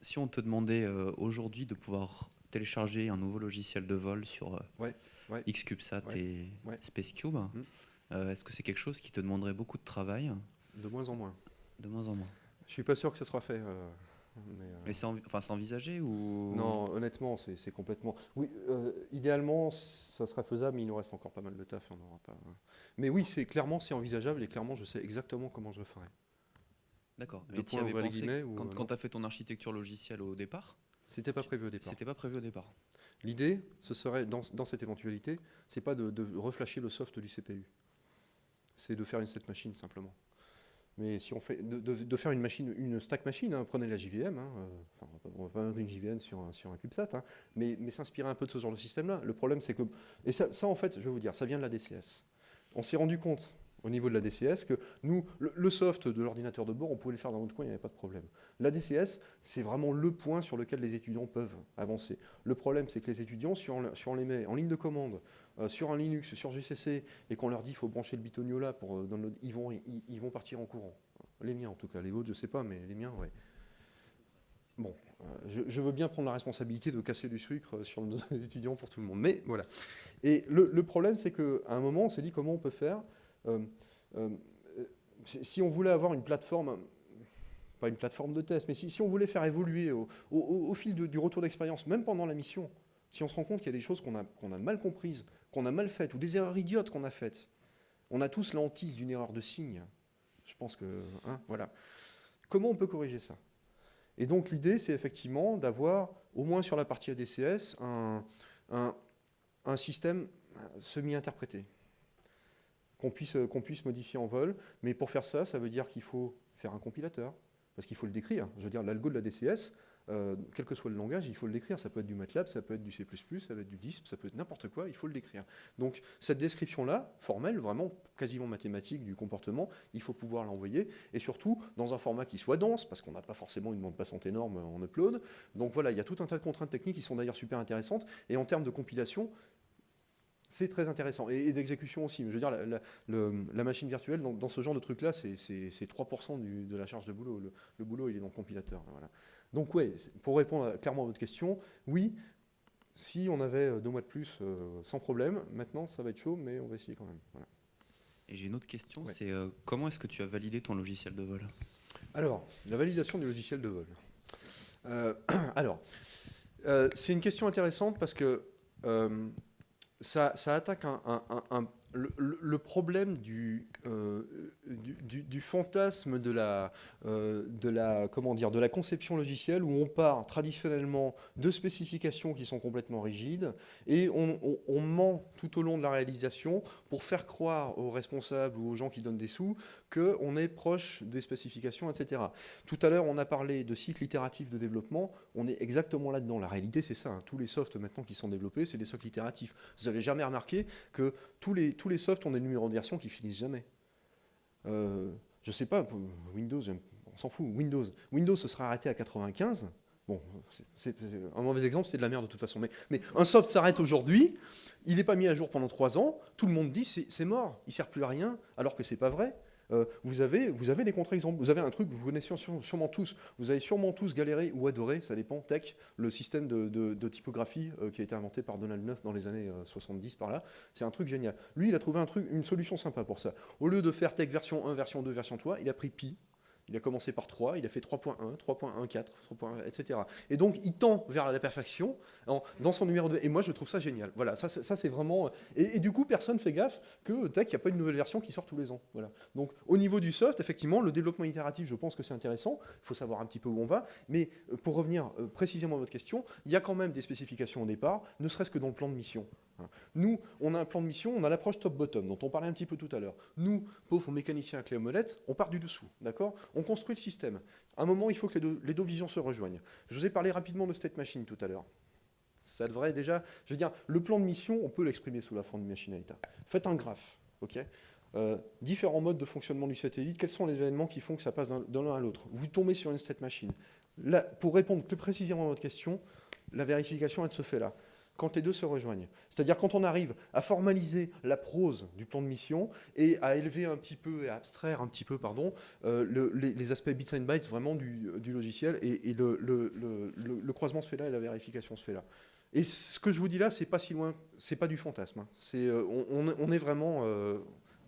Si on te demandait aujourd'hui de pouvoir télécharger un nouveau logiciel de vol sur XCubeSat et SpaceCube, est-ce que c'est quelque chose qui te demanderait beaucoup de travail? De moins en moins. De moins en moins. Je ne suis pas sûr que ça sera fait. Mais c'est envisagé ou... Non, honnêtement, c'est complètement... Oui, idéalement, ça serait faisable, mais il nous reste encore pas mal de taf et on n'aura pas... Mais oui, clairement, c'est envisageable et clairement, je sais exactement comment je le ferai. D'accord. Et tu y avais pensé quand tu as fait ton architecture logicielle au départ? C'était pas prévu au départ. C'était pas prévu au départ. L'idée, ce serait, dans cette éventualité, c'est pas de reflasher le soft du CPU. C'est de faire une state machine, simplement. Mais si on fait de faire une machine, une stack machine, hein, prenez la JVM, hein, on va pas mettre une JVM sur un CubeSat, hein, mais s'inspirer un peu de ce genre de système-là. Le problème, c'est que... Et ça, en fait, je vais vous dire, ça vient de la DCS. On s'est rendu compte au niveau de la DCS que nous, le soft de l'ordinateur de bord, on pouvait le faire dans notre coin, il n'y avait pas de problème. La DCS, c'est vraiment le point sur lequel les étudiants peuvent avancer. Le problème, c'est que les étudiants, si on les met en ligne de commande, sur un Linux, sur GCC, et qu'on leur dit qu'il faut brancher le bitonio là pour download, ils vont partir en courant. Les miens en tout cas, les vôtres je sais pas, mais les miens, ouais. Bon, je veux bien prendre la responsabilité de casser du sucre sur nos étudiants pour tout le monde, mais voilà. Et le problème, c'est qu'à un moment, on s'est dit comment on peut faire. Si on voulait avoir une plateforme, pas une plateforme de test, mais si on voulait faire évoluer au fil du retour d'expérience, même pendant la mission, si on se rend compte qu'il y a des choses qu'on a mal comprises, qu'on a mal faites, ou des erreurs idiotes qu'on a faites, on a tous la hantise d'une erreur de signe. Je pense que... Hein, voilà. Comment on peut corriger ça? Et donc l'idée, c'est effectivement d'avoir, au moins sur la partie ADCS, un système semi-interprété qu'on puisse modifier en vol. Mais pour faire ça, ça veut dire qu'il faut faire un compilateur, parce qu'il faut le décrire. Je veux dire, l'algo de la DCS, quel que soit le langage, il faut le décrire. Ça peut être du MATLAB, ça peut être du C++, ça peut être du DISP, ça peut être n'importe quoi, il faut le décrire. Donc cette description-là, formelle, vraiment quasiment mathématique du comportement, il faut pouvoir l'envoyer, et surtout dans un format qui soit dense, parce qu'on n'a pas forcément une bande passante énorme en upload. Donc voilà, il y a tout un tas de contraintes techniques qui sont d'ailleurs super intéressantes, et en termes de compilation, c'est très intéressant. Et d'exécution aussi. Je veux dire, la machine virtuelle, dans ce genre de truc-là, c'est 3% de la charge de boulot. Le boulot, il est dans le compilateur. Voilà. Donc, ouais, pour répondre clairement à votre question, oui, si on avait 2 mois de plus, sans problème. Maintenant, ça va être chaud, mais on va essayer quand même. Voilà. Et j'ai une autre question, c'est comment est-ce que tu as validé ton logiciel de vol? Alors, la validation du logiciel de vol. C'est une question intéressante parce que... Ça attaque le problème du fantasme de la conception logicielle, où on part traditionnellement de spécifications qui sont complètement rigides et on ment tout au long de la réalisation pour faire croire aux responsables ou aux gens qui donnent des sous qu'on est proche des spécifications, etc. Tout à l'heure, on a parlé de cycle itératif de développement. On est exactement là-dedans. La réalité, c'est ça. Tous les softs maintenant qui sont développés, c'est des cycles itératifs. Vous n'avez jamais remarqué que tous les softs ont des numéros de version qui finissent jamais. Je sais pas, Windows, on s'en fout. Windows se sera arrêté à 95. Bon, c'est un mauvais exemple, c'est de la merde de toute façon. Mais un soft s'arrête aujourd'hui, il n'est pas mis à jour pendant 3 ans, tout le monde dit c'est mort, il ne sert plus à rien, alors que c'est pas vrai. Vous avez des contre-exemples. Vous avez un truc que vous connaissez sûrement tous. Vous avez sûrement tous galéré ou adoré, ça dépend, TeX, le système de typographie qui a été inventé par Donald Knuth dans les années 70 par là. C'est un truc génial. Lui, il a trouvé une solution sympa pour ça. Au lieu de faire TeX version 1, version 2, version 3, il a pris Pi. Il a commencé par 3, il a fait 3.1, 3.14, 3.1, etc. Et donc, il tend vers la perfection dans son numéro 2. Et moi, je trouve ça génial. Voilà, ça c'est vraiment... Et du coup, personne ne fait gaffe que TeX, il n'y a pas une nouvelle version qui sort tous les ans. Voilà. Donc, au niveau du soft, effectivement, le développement itératif, je pense que c'est intéressant. Il faut savoir un petit peu où on va. Mais pour revenir précisément à votre question, il y a quand même des spécifications au départ, ne serait-ce que dans le plan de mission. Nous, on a un plan de mission, on a l'approche top-bottom, dont on parlait un petit peu tout à l'heure. Nous, pauvres mécaniciens à clé molette, on part du dessous, d'accord ? On construit le système. À un moment, il faut que les deux visions se rejoignent. Je vous ai parlé rapidement de state machine tout à l'heure. Ça devrait déjà... Je veux dire, le plan de mission, on peut l'exprimer sous la forme d'une machine à état. Faites un graphe, ok ? Différents modes de fonctionnement du satellite, quels sont les événements qui font que ça passe d'un l'un à l'autre ? Vous tombez sur une state machine. Là, pour répondre plus précisément à votre question, la vérification, elle se fait là. Quand les deux se rejoignent. C'est-à-dire quand on arrive à formaliser la prose du plan de mission et à élever un petit peu, et à abstraire un petit peu, les aspects bits and bytes vraiment du logiciel, et le croisement se fait là et la vérification se fait là. Et ce que je vous dis là, c'est pas si loin, c'est pas du fantasme. Hein. On est vraiment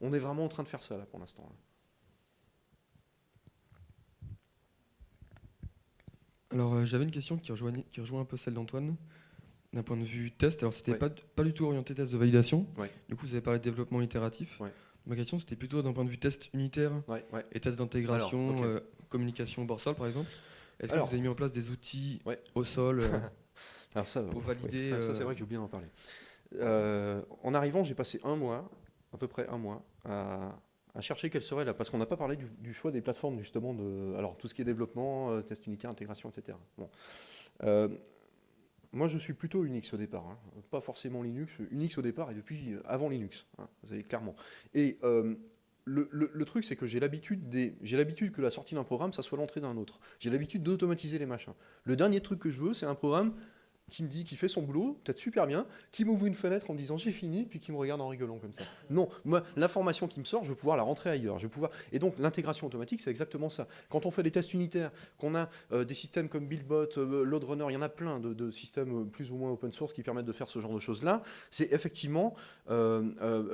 en train de faire ça là pour l'instant. Là. Alors j'avais une question qui rejoint un peu celle d'Antoine. D'un point de vue test, alors c'était pas du tout orienté test de validation. Ouais. Du coup, vous avez parlé de développement itératif. Ouais. Ma question, c'était plutôt d'un point de vue test unitaire et test d'intégration, communication au bord-sol, par exemple. Est-ce que vous avez mis en place des outils au sol alors ça, pour valider ça c'est vrai que j'ai oublié d'en parler. En arrivant, j'ai passé à peu près un mois, à chercher quelle serait parce qu'on n'a pas parlé du choix des plateformes, justement, alors tout ce qui est développement, test unitaire, intégration, etc. Bon. Moi, je suis plutôt Unix au départ, hein. Pas forcément Linux. Unix au départ et depuis avant Linux, hein, vous savez clairement. Et le truc, c'est que j'ai l'habitude que la sortie d'un programme, ça soit l'entrée d'un autre. J'ai l'habitude d'automatiser les machins. Le dernier truc que je veux, c'est un programme qui me dit, qui fait son boulot, peut-être super bien, qui m'ouvre une fenêtre en me disant j'ai fini, puis qui me regarde en rigolant comme ça. Non, moi, l'information qui me sort, je vais pouvoir la rentrer ailleurs. Et donc, l'intégration automatique, c'est exactement ça. Quand on fait des tests unitaires, qu'on a des systèmes comme BuildBot, LoadRunner, il y en a plein de systèmes plus ou moins open source qui permettent de faire ce genre de choses-là, c'est effectivement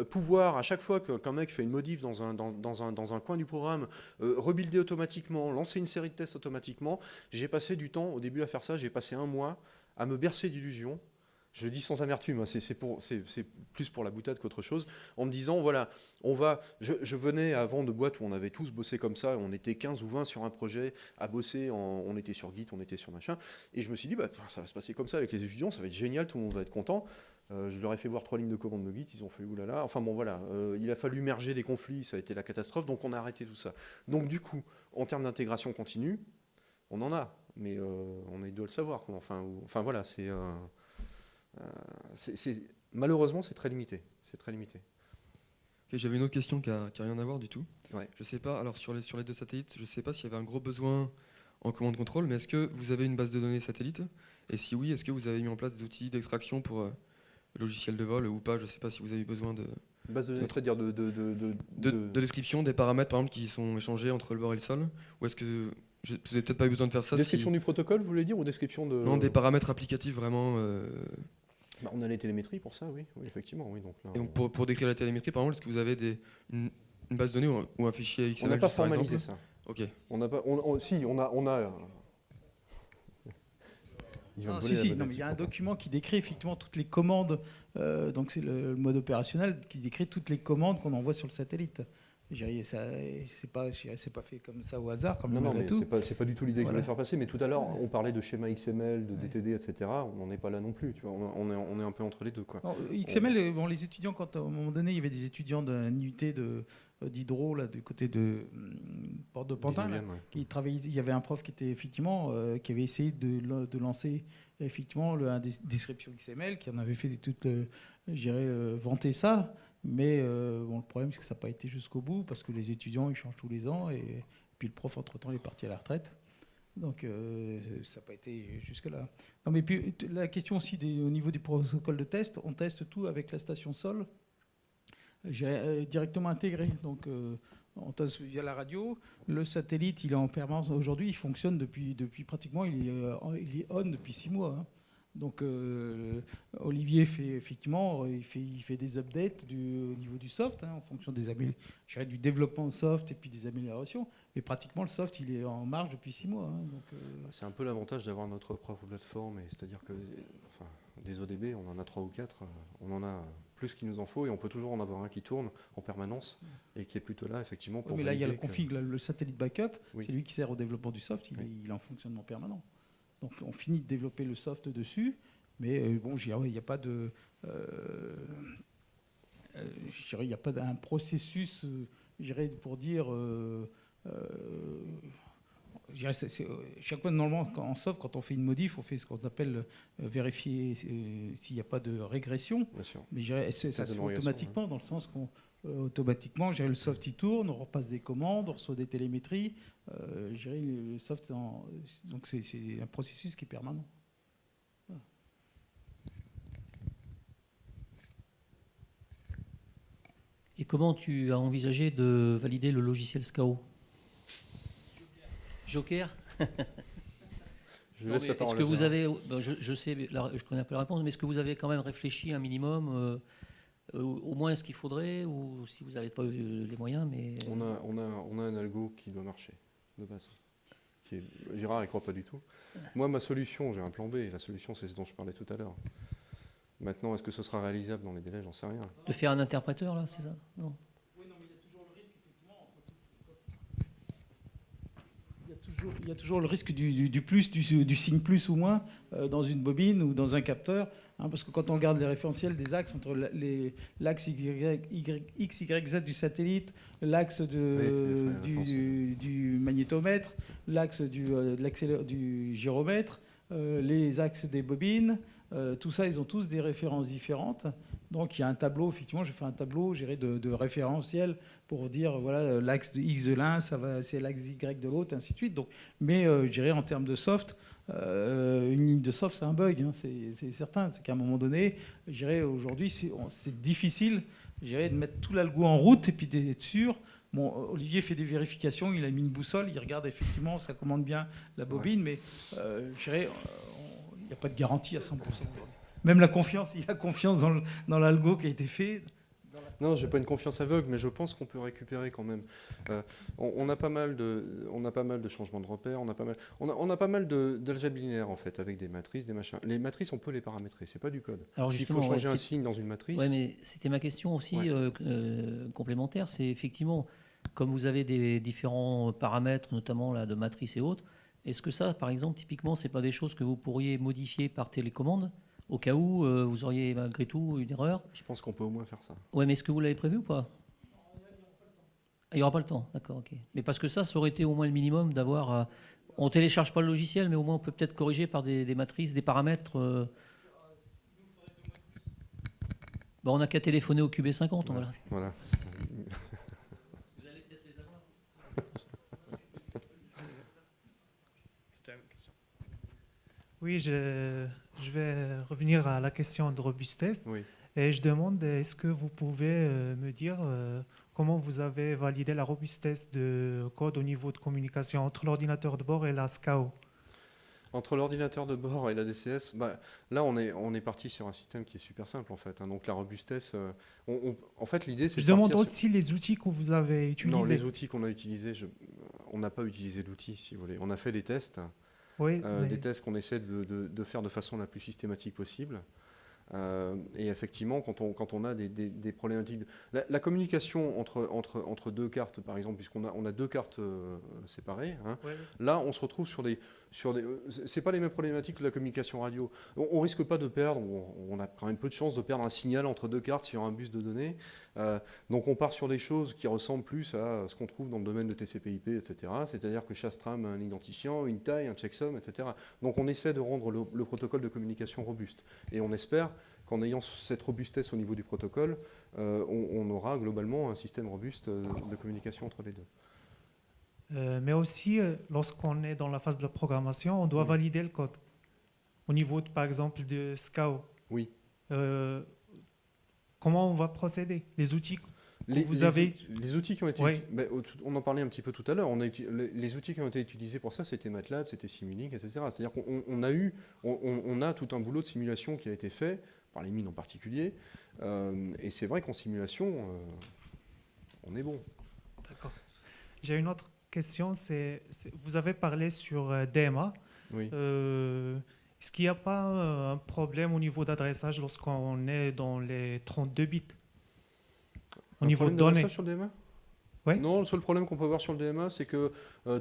pouvoir, à chaque fois qu'un mec fait une modif dans un coin du programme, rebuilder automatiquement, lancer une série de tests automatiquement. J'ai passé du temps au début à faire ça, j'ai passé un mois à me bercer d'illusions. Je le dis sans amertume, hein, c'est plus pour la boutade qu'autre chose, en me disant, voilà, je venais avant de boîtes où on avait tous bossé comme ça, on était 15 ou 20 sur un projet à bosser, on était sur Git, on était sur machin, et je me suis dit, ça va se passer comme ça avec les étudiants, ça va être génial, tout le monde va être content. Je leur ai fait voir 3 lignes de commande de Git, ils ont fait oulala, enfin bon voilà, il a fallu merger des conflits, ça a été la catastrophe, donc on a arrêté tout ça. Donc du coup, en termes d'intégration continue, on en a, mais on doit le savoir. Enfin voilà, malheureusement, c'est très limité. C'est très limité. Okay, j'avais une autre question qui a rien à voir du tout. Ouais. Je sais pas, alors sur les deux satellites, je sais pas s'il y avait un gros besoin en commande contrôle, mais est-ce que vous avez une base de données satellite ? Et si oui, est-ce que vous avez mis en place des outils d'extraction pour le logiciel de vol ou pas ? Je sais pas si vous avez besoin de... Base de données, c'est-à-dire de description des paramètres, par exemple, qui sont échangés entre le bord et le sol ? Ou est-ce que... vous n'avez peut-être pas eu besoin de faire ça. Description du protocole, vous voulez dire, ou description de... Non, des paramètres applicatifs vraiment... on a les télémétries pour ça, oui effectivement. Oui, donc là, et donc pour décrire la télémétrie, par exemple, est-ce que vous avez une base de données ou un fichier XML ? On n'a pas formalisé ça. Ok. On n'a pas... Si, on a... Il va me Non, voler la si, vedette, non, mais il y a un comprends. document qui décrit effectivement toutes les commandes, donc c'est le mode opérationnel qui décrit toutes les commandes qu'on envoie sur le satellite. Je dirais, c'est pas fait comme ça au hasard, comme Non, malgré mais tout. c'est pas du tout l'idée que je Voilà. voulais faire passer. Mais tout à l'heure, on parlait de schéma XML, de DTD, etc. On n'en est pas là non plus. Tu vois, on est un peu entre les deux, quoi. Non, XML, bon, les étudiants, quand à un moment donné, il y avait des étudiants d'un UT d'hydro, là, du côté de Porte de Pantin, là, 19e, ouais. qui travaillait, il y avait un prof qui était effectivement, qui avait essayé de lancer effectivement un description XML, qui en avait fait toute, je dirais, vanter ça. Mais bon, le problème, c'est que ça n'a pas été jusqu'au bout, parce que les étudiants, ils changent tous les ans, et puis le prof, entre-temps, il est parti à la retraite. Donc, ça n'a pas été jusque-là. Non, mais puis, la question aussi, au niveau du protocole de test, on teste tout avec la station sol, directement intégrée. Donc, on teste via la radio. Le satellite, il est en permanence. Aujourd'hui, il fonctionne depuis pratiquement, il est on depuis 6 mois. Hein. Donc, Olivier fait effectivement, il fait des updates au niveau du soft, hein, en fonction du développement soft et puis des améliorations. Mais pratiquement, le soft, il est en marche depuis 6 mois. Hein, donc, C'est un peu l'avantage d'avoir notre propre plateforme. C'est-à-dire que enfin, des ODB, on en a 3 ou 4. On en a plus qu'il nous en faut et on peut toujours en avoir un qui tourne en permanence et qui est plutôt là, effectivement, pour mais là, il y a le valider config, le satellite backup, Oui. c'est lui qui sert au développement du soft, il est en fonctionnement permanent. Donc on finit de développer le soft dessus, mais bon, je dirais, il n'y a pas de, je dirais, il n'y a pas d'un processus, je dirais, pour dire, je dirais, chaque fois normalement en soft, quand on fait une modif, on fait ce qu'on appelle vérifier s'il n'y a pas de régression. Bien sûr. Mais je dirais, ça Test se de fait non-régression, automatiquement dans le sens qu'on automatiquement, je dirais, le soft il tourne, on repasse des commandes, on reçoit des télémétries. Je dirais, le soft, donc c'est un processus qui est permanent. Voilà. Et comment tu as envisagé de valider le logiciel SCAO? Joker. Je laisse la parole Est-ce que à vous Gérard. avez, je sais, je connais un peu la réponse, mais est-ce que vous avez quand même réfléchi un minimum, au moins ce qu'il faudrait, ou si vous n'avez pas eu les moyens, mais On a un algo qui doit marcher, de base. Gérard, il ne croit pas du tout. Moi, ma solution, j'ai un plan B. La solution, c'est ce dont je parlais tout à l'heure. Maintenant, est-ce que ce sera réalisable dans les délais? J'en sais rien. de faire un interpréteur, là, c'est ça? Non. Il y a toujours le risque du plus, du signe plus ou moins dans une bobine ou dans un capteur. Hein, parce que quand on regarde les référentiels des axes entre l'axe X, Y, Z du satellite, l'axe du magnétomètre, l'axe du gyromètre, les axes des bobines, tout ça, ils ont tous des références différentes. Donc il y a un tableau, effectivement, je fais un tableau géré de référentiels pour dire, voilà, l'axe X de l'un, c'est l'axe Y de l'autre, ainsi de suite. Donc, mais je dirais en termes de soft, une ligne de soft, c'est un bug, hein, c'est certain. C'est qu'à un moment donné, je dirais aujourd'hui, c'est difficile, je dirais, de mettre tout l'algo en route et puis d'être sûr. Bon, Olivier fait des vérifications, il a mis une boussole, il regarde effectivement, ça commande bien la bobine, mais je dirais, il n'y a pas de garantie à 100% aujourd'hui. Même la confiance, il a confiance dans l'algo qui a été fait. Non, j'ai pas une confiance aveugle, mais je pense qu'on peut récupérer quand même. On a pas mal de changements de repères, on a pas mal d'algèbre linéaire en fait, avec des matrices, des machins. Les matrices, on peut les paramétrer, c'est pas du code. Alors S'il faut justement, changer un signe dans une matrice. Oui, mais c'était ma question aussi complémentaire. C'est effectivement, comme vous avez des différents paramètres, notamment là, de matrice et autres, est-ce que ça, par exemple, typiquement, c'est pas des choses que vous pourriez modifier par télécommande au cas où vous auriez malgré tout une erreur? Je pense qu'on peut au moins faire ça. Oui, mais est-ce que vous l'avez prévu ou pas? Il n'y aura pas le temps, d'accord, ok. Mais parce que ça aurait été au moins le minimum d'avoir... on ne télécharge pas le logiciel, mais au moins on peut peut-être corriger par des matrices, des paramètres. On n'a qu'à téléphoner au QB50, voilà. Voilà. Vous allez peut-être les avoir. Oui, je vais revenir à la question de robustesse. Oui. Et je demande, est-ce que vous pouvez me dire comment vous avez validé la robustesse de code au niveau de communication entre l'ordinateur de bord et la SCAO? Entre l'ordinateur de bord et la DCS, là on est parti sur un système qui est super simple en fait. Hein. Donc la robustesse, en fait l'idée c'est Je de demande partir aussi les outils que vous avez utilisés. Non, les outils qu'on a utilisés, on n'a pas utilisé d'outils si vous voulez. On a fait des tests. des tests qu'on essaie de faire de façon la plus systématique possible. Et effectivement, quand on a des problématiques... La communication entre deux cartes, par exemple, puisqu'on a deux cartes séparées, hein, là, on se retrouve sur des... c'est pas les mêmes problématiques que la communication radio. On risque pas de perdre, on a quand même peu de chances de perdre un signal entre deux cartes sur un bus de données. Donc on part sur des choses qui ressemblent plus à ce qu'on trouve dans le domaine de TCP/IP, etc. C'est-à-dire que chaque tram a un identifiant, une taille, un checksum, etc. Donc on essaie de rendre le protocole de communication robuste. Et on espère qu'en ayant cette robustesse au niveau du protocole, on aura globalement un système robuste de communication entre les deux. Mais aussi, lorsqu'on est dans la phase de programmation, on doit valider le code. Au niveau, par exemple, de SCAO. Oui. Comment on va procéder? Les outils les outils qui ont été... on en parlait un petit peu tout à l'heure. Les outils qui ont été utilisés pour ça, c'était MATLAB, c'était Simulink, etc. C'est-à-dire qu'on a tout un boulot de simulation qui a été fait, par les mines en particulier. Et c'est vrai qu'en simulation, on est bon. D'accord. J'ai une autre question. Vous avez parlé sur DMA. Oui. Est-ce qu'il n'y a pas un problème au niveau d'adressage lorsqu'on est dans les 32 bits? Au niveau de données sur le DMA? Oui. Non, le seul problème qu'on peut avoir sur le DMA, c'est que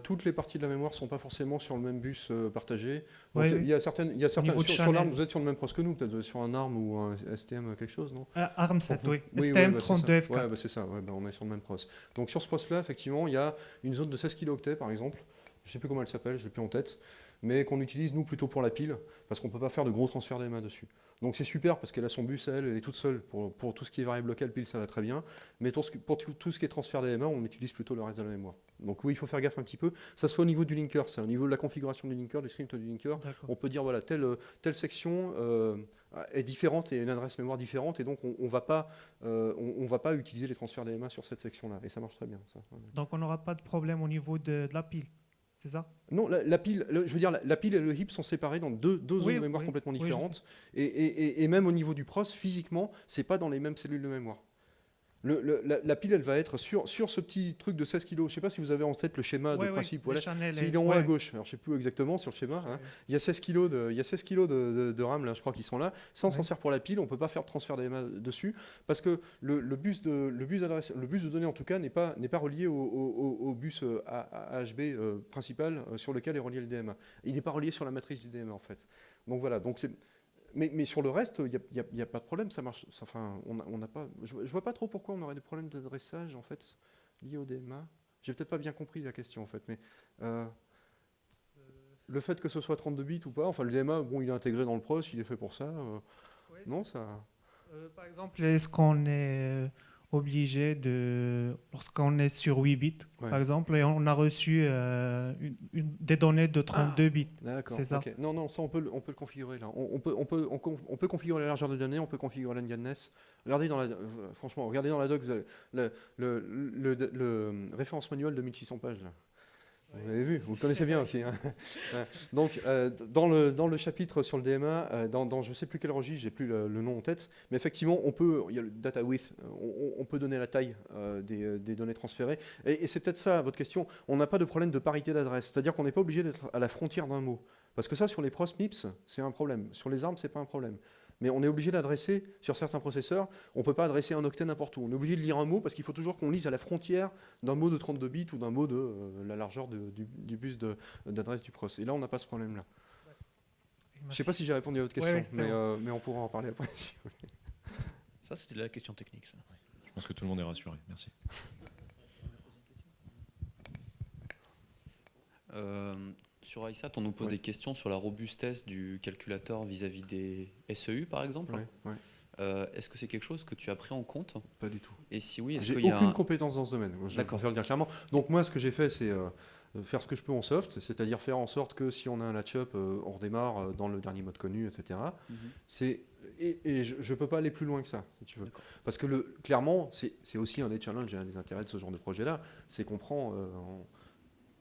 toutes les parties de la mémoire ne sont pas forcément sur le même bus partagé. Donc, il y a certaines sur l'ARM, vous êtes sur le même pros que nous, peut-être sur un ARM ou un STM quelque chose, non? ARM7, oui. Oui, STM 32F4. Ouais, c'est ça, on est sur le même pros. Donc sur ce pros-là, effectivement, il y a une zone de 16 kilooctets, par exemple. Je ne sais plus comment elle s'appelle, je ne l'ai plus en tête, mais qu'on utilise, nous, plutôt pour la pile, parce qu'on ne peut pas faire de gros transferts DMA dessus. Donc c'est super, parce qu'elle a son bus, elle est toute seule. Pour tout ce qui est variable locale, pile, ça va très bien. Mais pour tout ce qui est transfert DMA, on utilise plutôt le reste de la mémoire. Donc oui, il faut faire gaffe un petit peu. Ça soit au niveau du linker, c'est au niveau de la configuration du linker, du script du linker. On peut dire, voilà, telle section est différente et a une adresse mémoire différente, et donc on va pas utiliser les transferts DMA sur cette section-là. Et ça marche très bien, ça. Donc on n'aura pas de problème au niveau de la pile, c'est ça? Non, la pile, je veux dire, la pile et le heap sont séparés dans deux zones de mémoire complètement différentes. Et même au niveau du pros, physiquement, c'est pas dans les mêmes cellules de mémoire. La pile, elle va être sur ce petit truc de 16 kg. Je ne sais pas si vous avez en tête le schéma de principe. Voilà. C'est il est en haut à gauche. Alors, je ne sais plus exactement sur le schéma. Hein. Il y a 16 kg de RAM, là, je crois, qui sont là. Ça, on s'en sert pour la pile. On ne peut pas faire de transfert d'AMA dessus parce que le bus de données, en tout cas, n'est pas relié au bus AHB principal sur lequel est relié le DMA. Il n'est pas relié sur la matrice du DMA, en fait. Donc voilà. Donc c'est... Mais sur le reste, il n'y a pas de problème, ça marche. Enfin, on n'a pas. Je vois pas trop pourquoi on aurait des problèmes d'adressage en fait liés au DMA. J'ai peut-être pas bien compris la question en fait, mais le fait que ce soit 32 bits ou pas, enfin le DMA, bon, il est intégré dans le pros, il est fait pour ça. Non, ça. Par exemple, est-ce qu'on est obligé lorsqu'on est sur 8 bits, par exemple, et on a reçu des données de 32 bits. D'accord. C'est ça. Okay. Non, ça on peut le configurer là. On peut configurer la largeur de données, on peut configurer l'NDNS. Regardez dans la doc, vous avez le référence manuel de 1600 pages là. Vous l'avez vu, vous le connaissez bien aussi. Hein. Donc, dans le chapitre sur le DMA, dans je ne sais plus quel registre, j'ai plus le nom en tête, mais effectivement, il y a le data width, on peut donner la taille des données transférées. Et c'est peut-être ça, votre question, on n'a pas de problème de parité d'adresse, c'est-à-dire qu'on n'est pas obligé d'être à la frontière d'un mot. Parce que ça, sur les pros MIPS, c'est un problème. Sur les ARM, c'est pas un problème. Mais on est obligé d'adresser, sur certains processeurs, on ne peut pas adresser un octet n'importe où. On est obligé de lire un mot parce qu'il faut toujours qu'on lise à la frontière d'un mot de 32 bits ou d'un mot de la largeur du bus d'adresse du pros. Et là, on n'a pas ce problème-là. Je ne sais pas si j'ai répondu à votre question, mais on pourra en parler après. Si vous voulez. Ça, c'était la question technique. Ça. Je pense que tout le monde est rassuré. Merci. Sur ISAT, on nous pose des questions sur la robustesse du calculateur vis-à-vis des SEU, par exemple. Est-ce que c'est quelque chose que tu as pris en compte? Pas du tout. Et si oui, j'ai aucune compétence dans ce domaine. Je préfère le dire clairement. Donc moi, ce que j'ai fait, c'est faire ce que je peux en soft, c'est-à-dire faire en sorte que si on a un latch-up, on redémarre dans le dernier mode connu, etc. Et je ne peux pas aller plus loin que ça, si tu veux. Parce que clairement, c'est aussi un des challenges et un des intérêts de ce genre de projet-là, c'est qu'on prend...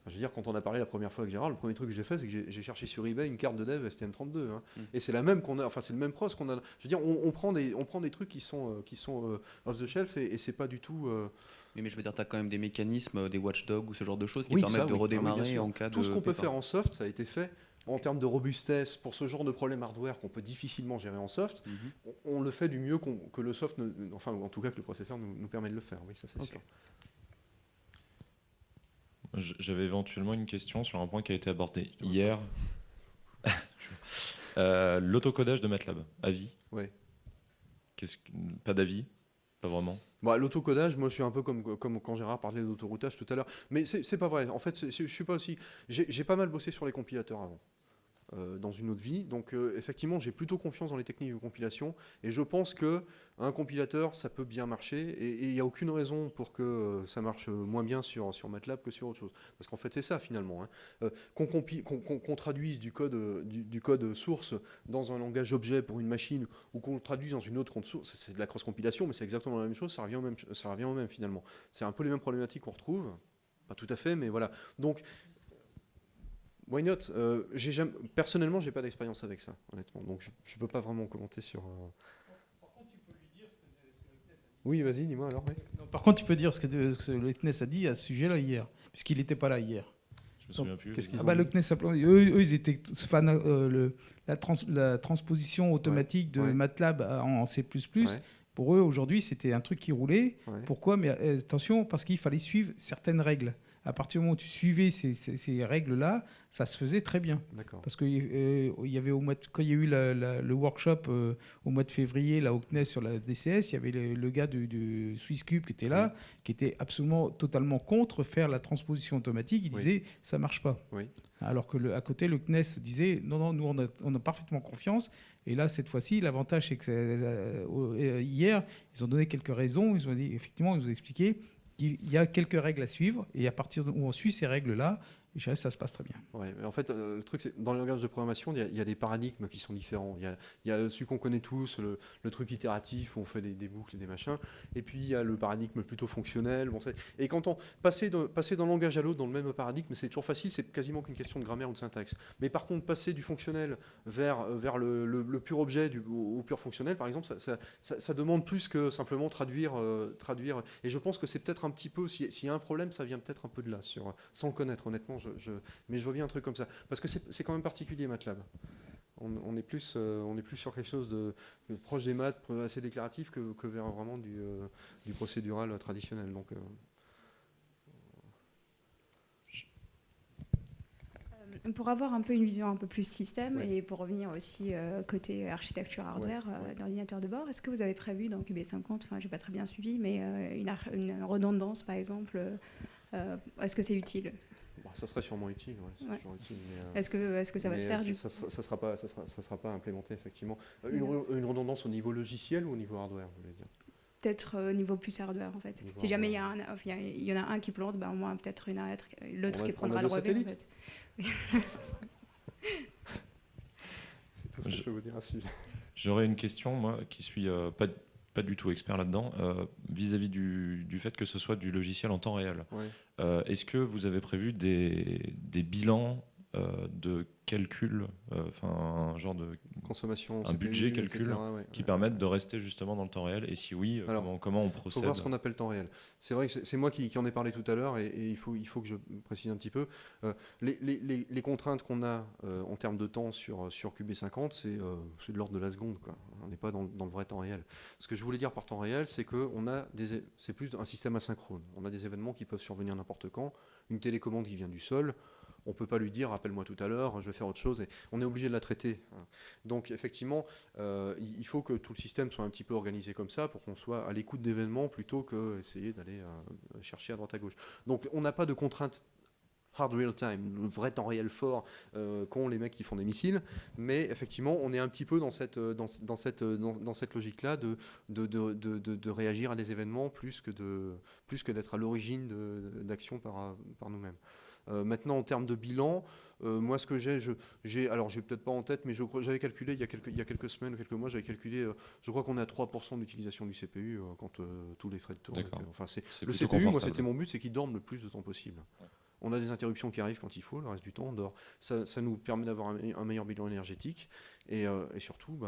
je veux dire, quand on a parlé la première fois avec Gérard, le premier truc que j'ai fait, c'est que j'ai cherché sur eBay une carte de dev STM32. Hein. Et c'est la même qu'on a, enfin c'est le même pros qu'on a. Je veux dire, on prend des trucs qui sont off the shelf et c'est pas du tout. Mais je veux dire, tu as quand même des mécanismes, des watchdogs ou ce genre de choses qui permettent de redémarrer en cas de. Tout ce qu'on peut faire en soft, ça a été fait en termes de robustesse, pour ce genre de problème hardware qu'on peut difficilement gérer en soft, on le fait du mieux que le soft, enfin, ou en tout cas que le processeur nous permet de le faire. Oui, ça c'est sûr. J'avais éventuellement une question sur un point qui a été abordé hier. L'autocodage de MATLAB. Avis? Ouais. Pas d'avis? Pas vraiment? Bah, l'autocodage, moi je suis un peu comme quand Gérard parlait d'autoroutage tout à l'heure. Mais c'est pas vrai. En fait, je suis pas aussi. J'ai pas mal bossé sur les compilateurs avant. Dans une autre vie. Donc effectivement, j'ai plutôt confiance dans les techniques de compilation et je pense qu'un compilateur, ça peut bien marcher et il n'y a aucune raison pour que ça marche moins bien sur MATLAB que sur autre chose. Parce qu'en fait, c'est ça finalement. Hein. Qu'on traduise du code source dans un langage objet pour une machine ou qu'on le traduise dans une autre code source, c'est de la cross-compilation, mais c'est exactement la même chose, ça revient au même finalement. C'est un peu les mêmes problématiques qu'on retrouve. Pas tout à fait, mais voilà. Donc, why not? Personnellement, j'ai pas d'expérience avec ça, honnêtement. Donc, je peux pas vraiment commenter sur. Par contre, tu peux lui dire ce que le CNES a dit. Oui, vas-y, dis-moi alors. Oui. Non, par contre, tu peux dire ce que le CNES a dit à ce sujet-là hier, puisqu'il n'était pas là hier. Je me souviens plus. Qu'est-ce qu'ils ont Le dit? CNES, eux, ils étaient fans la transposition automatique de MATLAB en C++. Ouais. Pour eux, aujourd'hui, c'était un truc qui roulait. Ouais. Pourquoi? Mais attention, parce qu'il fallait suivre certaines règles. À partir du moment où tu suivais ces règles-là, ça se faisait très bien. Parce que il y avait quand il y a eu le workshop au mois de février là, au CNES sur la DCS, il y avait le gars du SwissCube qui était là, qui était absolument totalement contre faire la transposition automatique. Il disait ça marche pas. Alors que à côté, le CNES disait non, nous on a parfaitement confiance. Et là, cette fois-ci, l'avantage, c'est que hier, ils ont donné quelques raisons. Ils ont dit, effectivement, ils ont expliqué qu'il y a quelques règles à suivre. Et à partir où on suit ces règles-là, ça se passe très bien. Ouais, mais en fait, le truc, c'est dans le langage de programmation, il y a des paradigmes qui sont différents. Il y a celui qu'on connaît tous, le truc itératif où on fait des boucles et des machins. Et puis, il y a le paradigme plutôt fonctionnel. Bon, et quand on passer d'un langage à l'autre dans le même paradigme, c'est toujours facile, c'est quasiment qu'une question de grammaire ou de syntaxe. Mais par contre, passer du fonctionnel vers le pur objet, au pur fonctionnel, par exemple, ça demande plus que simplement traduire. Et je pense que c'est peut-être un petit peu, s'il y a un problème, ça vient peut-être un peu de là, sans le connaître, honnêtement. Mais je vois bien un truc comme ça. Parce que c'est quand même particulier, MATLAB. On est plus sur quelque chose de proche des maths, assez déclaratif, que vers vraiment du procédural traditionnel. Donc, pour avoir un peu une vision un peu plus système et pour revenir aussi côté architecture hardware d'ordinateur de bord, est-ce que vous avez prévu dans QB50, enfin j'ai pas très bien suivi, mais une redondance par exemple, est-ce que c'est utile? Ça serait sûrement utile. Toujours utile, mais, est-ce que ça va se faire ça sera pas implémenté effectivement. Une redondance au niveau logiciel ou au niveau hardware, vous voulez dire? Peut-être au niveau plus hardware en fait. Si jamais il y en a un qui plante, au moins peut-être l'autre qui prendra le relevé en fait. C'est tout ce que je peux vous dire à ce sujet. J'aurais une question, moi, qui suis pas du tout expert là-dedans, vis-à-vis du fait que ce soit du logiciel en temps réel. Est-ce que vous avez prévu des bilans de calcul, un genre de consommation, un budget calcul qui permettent de rester justement dans le temps réel, et si oui, comment on procède? Il faut voir ce qu'on appelle temps réel. C'est vrai que c'est moi qui en ai parlé tout à l'heure et il faut que je précise un petit peu. Les contraintes qu'on a en termes de temps sur QB50, c'est de l'ordre de la seconde, quoi. On n'est pas dans le vrai temps réel. Ce que je voulais dire par temps réel, c'est que c'est plus un système asynchrone. On a des événements qui peuvent survenir n'importe quand. Une télécommande qui vient du sol, on ne peut pas lui dire « rappelle-moi tout à l'heure, je vais faire autre chose ». Et on est obligé de la traiter. Donc effectivement, il faut que tout le système soit un petit peu organisé comme ça pour qu'on soit à l'écoute d'événements plutôt qu'essayer d'aller chercher à droite à gauche. Donc on n'a pas de contraintes hard real time, le vrai temps réel fort qu'ont les mecs qui font des missiles, mais effectivement on est un petit peu dans cette logique-là de réagir à des événements plus que d'être à l'origine d'actions par nous-mêmes. Maintenant, en termes de bilan, moi, ce que alors j'ai peut-être pas en tête, mais j'avais calculé il y a quelques semaines, quelques mois, j'avais calculé, je crois qu'on est à 3% d'utilisation du CPU quand tous les frais de tour. Enfin, le CPU, moi, c'était mon but, c'est qu'il dorme le plus de temps possible. Ouais. On a des interruptions qui arrivent quand il faut, le reste du temps, on dort. Ça nous permet d'avoir un meilleur bilan énergétique et surtout,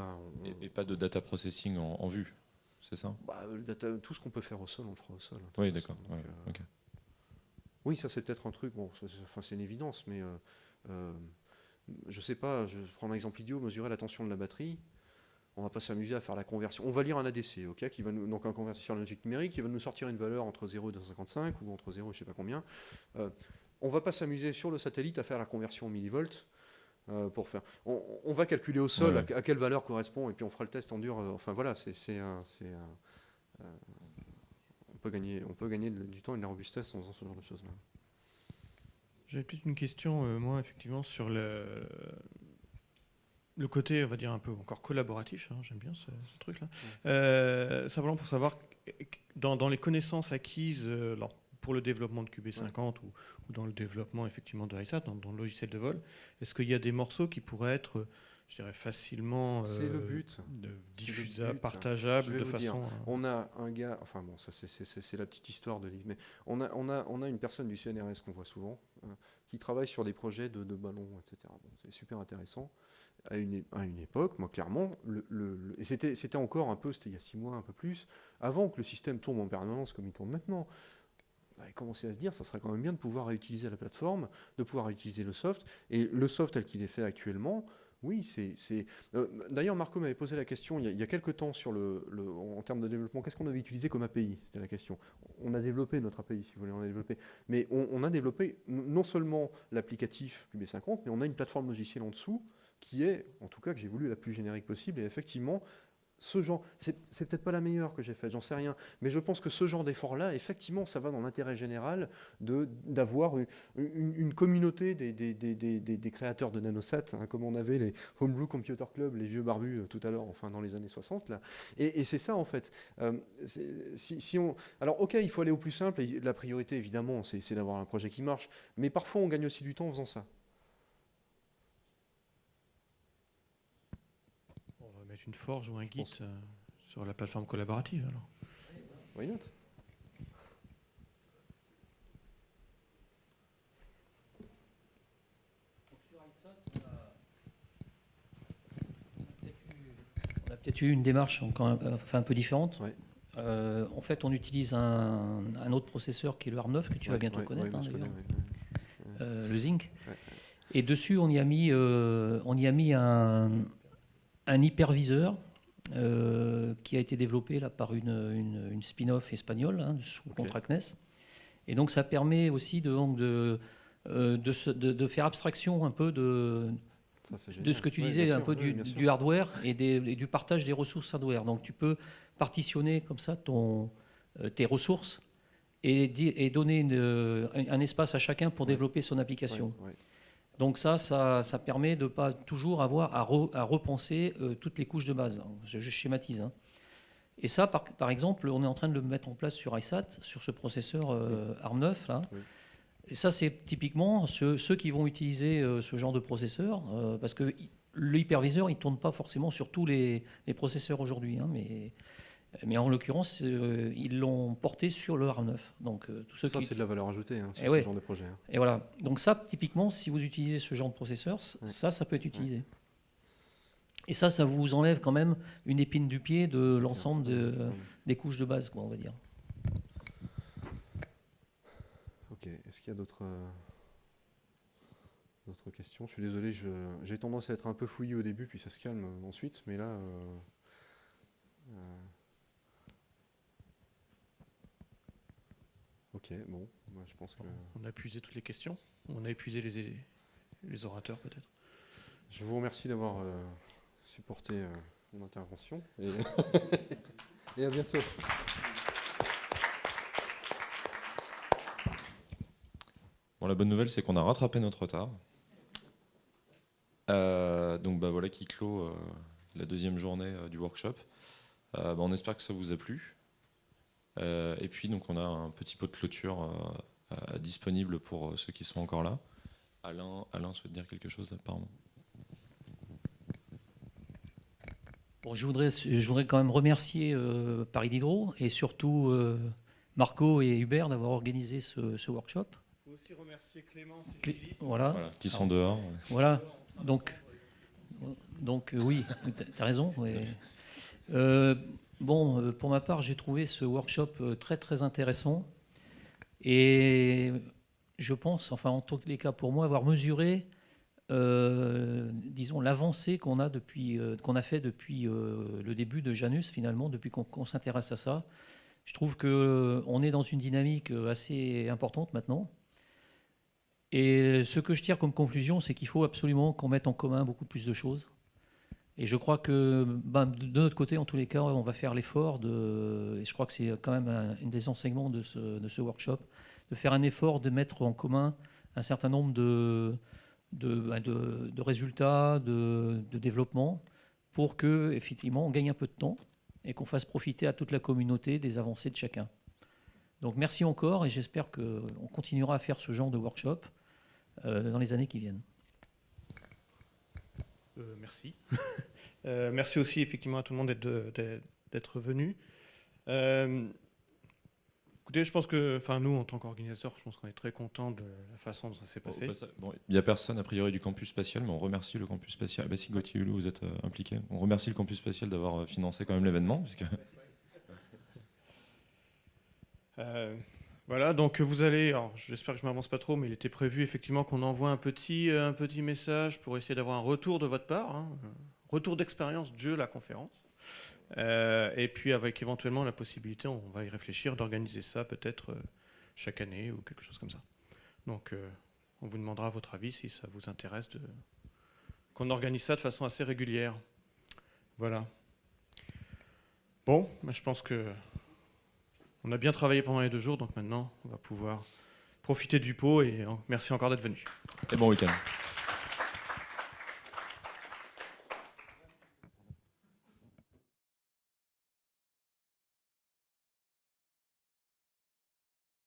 et pas de data processing en vue, c'est ça? Tout ce qu'on peut faire au sol, on le fera au sol. Oui, d'accord. Oui, ça c'est peut-être un truc, c'est une évidence, mais je sais pas, je prends un exemple idiot, mesurer la tension de la batterie. On va pas s'amuser à faire la conversion. On va lire un ADC, ok, qui va nous, donc un convertisseur logique numérique, qui va nous sortir une valeur entre 0 et 255, ou entre 0 et je sais pas combien. On va pas s'amuser sur le satellite à faire la conversion en millivolts. Pour faire. On va calculer au sol à quelle valeur correspond, et puis on fera le test en dur. Enfin voilà, on peut gagner du temps et de la robustesse en faisant ce genre de choses-là. J'avais plus une question, moi, effectivement, sur le côté, on va dire, un peu encore collaboratif. Hein, j'aime bien ce truc-là. Simplement pour savoir, dans les connaissances acquises pour le développement de QB50 ou dans le développement, effectivement, de ISAT, dans le logiciel de vol, est-ce qu'il y a des morceaux qui pourraient être, je dirais, facilement c'est le but. Diffusables, partageables de façon... On a un gars, enfin bon, ça c'est la petite histoire de l'IV, mais on a une personne du CNRS qu'on voit souvent, qui travaille sur des projets de ballons, etc. Bon, c'est super intéressant. À une époque, moi clairement, et c'était encore un peu, c'était il y a 6 mois, un peu plus, avant que le système tourne en permanence comme il tourne maintenant. On avait commencé à se dire, ça serait quand même bien de pouvoir réutiliser la plateforme, de pouvoir réutiliser le soft, et le soft tel qu'il est fait actuellement. Oui, d'ailleurs, Marco m'avait posé la question il y a quelques temps sur en termes de développement, qu'est-ce qu'on avait utilisé comme API? C'était la question. On a développé notre API, si vous voulez, on a développé. Mais on a développé non seulement l'applicatif QB50, mais on a une plateforme logicielle en dessous qui est, en tout cas, que j'ai voulu la plus générique possible. Et effectivement, ce genre, c'est peut-être pas la meilleure que j'ai faite, j'en sais rien, mais je pense que ce genre d'effort-là, effectivement, ça va dans l'intérêt général d'avoir une communauté des créateurs de nanosat, hein, comme on avait les Homebrew Computer Club, les vieux barbus tout à l'heure, enfin dans les années 60, là. Et c'est ça, en fait. Alors, ok, il faut aller au plus simple, et la priorité, évidemment, c'est d'avoir un projet qui marche, mais parfois, on gagne aussi du temps en faisant ça. Mettre une forge ou un Git sur la plateforme collaborative alors. Why not? On a peut-être eu une démarche un peu différente. Ouais. En fait, on utilise un autre processeur qui est le ARM9 que tu vas bientôt connaître, le Zinc. Ouais. Et dessus, on y a mis un hyperviseur qui a été développé là, par une spin-off espagnole sous contrat CNES. Et donc ça permet aussi de faire abstraction un peu de ce que tu disais, un peu du hardware et du partage des ressources hardware. Donc tu peux partitionner comme ça tes ressources et donner un espace à chacun pour développer son application. Donc ça permet de ne pas toujours avoir à repenser toutes les couches de base. Je schématise. Et ça, par exemple, on est en train de le mettre en place sur ISAT, sur ce processeur ARM9. Là. Oui. Et ça, c'est typiquement ceux qui vont utiliser ce genre de processeur, parce que l'hyperviseur, il ne tourne pas forcément sur tous les processeurs aujourd'hui. Mais en l'occurrence, ils l'ont porté sur le ARM9. Donc, c'est de la valeur ajoutée sur ce genre de projet. Et voilà. Donc ça, typiquement, si vous utilisez ce genre de processeur, ça peut être utilisé. Ouais. Et ça vous enlève quand même une épine du pied de l'ensemble des couches de base, quoi, on va dire. Ok. Est-ce qu'il y a d'autres questions? Je suis désolé, j'ai tendance à être un peu fouillis au début, puis ça se calme ensuite. Mais là... Ok, bon, moi je pense que... On a épuisé toutes les questions. On a épuisé les orateurs peut-être. Je vous remercie d'avoir supporté mon intervention. Et à bientôt. Bon, la bonne nouvelle, c'est qu'on a rattrapé notre retard. Donc voilà qui clôt la deuxième journée du workshop. On espère que ça vous a plu. Et puis donc on a un petit pot de clôture disponible pour ceux qui sont encore là. Alain souhaite dire quelque chose apparemment. Bon, je voudrais quand même remercier Paris Diderot et surtout Marco et Hubert d'avoir organisé ce workshop. Faut aussi remercier Clémence et Philippe. Voilà. Qui sont dehors. Voilà. Donc oui, tu as raison. Ouais. Bon, pour ma part, j'ai trouvé ce workshop très très intéressant et je pense, enfin en tous les cas pour moi, avoir mesuré disons, l'avancée qu'on a fait depuis le début de Janus, finalement, depuis qu'on s'intéresse à ça. Je trouve qu'on est dans une dynamique assez importante maintenant. Et ce que je tire comme conclusion, c'est qu'il faut absolument qu'on mette en commun beaucoup plus de choses. Et je crois que de notre côté, en tous les cas, on va faire l'effort et je crois que c'est quand même un des enseignements de ce workshop, de faire un effort de mettre en commun un certain nombre de résultats, de développement, pour que effectivement on gagne un peu de temps et qu'on fasse profiter à toute la communauté des avancées de chacun. Donc merci encore et j'espère qu'on continuera à faire ce genre de workshop dans les années qui viennent. Merci. Merci aussi effectivement à tout le monde d'être venu. Écoutez, je pense que, nous, en tant qu'organisateurs, je pense qu'on est très contents de la façon dont ça s'est passé. Bon, il n'y a personne, a priori, du campus spatial, mais on remercie le campus spatial. Bah, si Gauthier Hulot, vous êtes impliqué. On remercie le campus spatial d'avoir financé quand même l'événement. Puisque... Voilà, donc vous allez, alors j'espère que je ne m'avance pas trop, mais il était prévu effectivement qu'on envoie un petit message pour essayer d'avoir un retour de votre part, un retour d'expérience de la conférence. Et puis avec éventuellement la possibilité, on va y réfléchir, d'organiser ça peut-être chaque année ou quelque chose comme ça. Donc on vous demandera votre avis si ça vous intéresse qu'on organise ça de façon assez régulière. Voilà. Bon, je pense que on a bien travaillé pendant les 2 jours, donc maintenant on va pouvoir profiter du pot et merci encore d'être venu. Et bon week-end.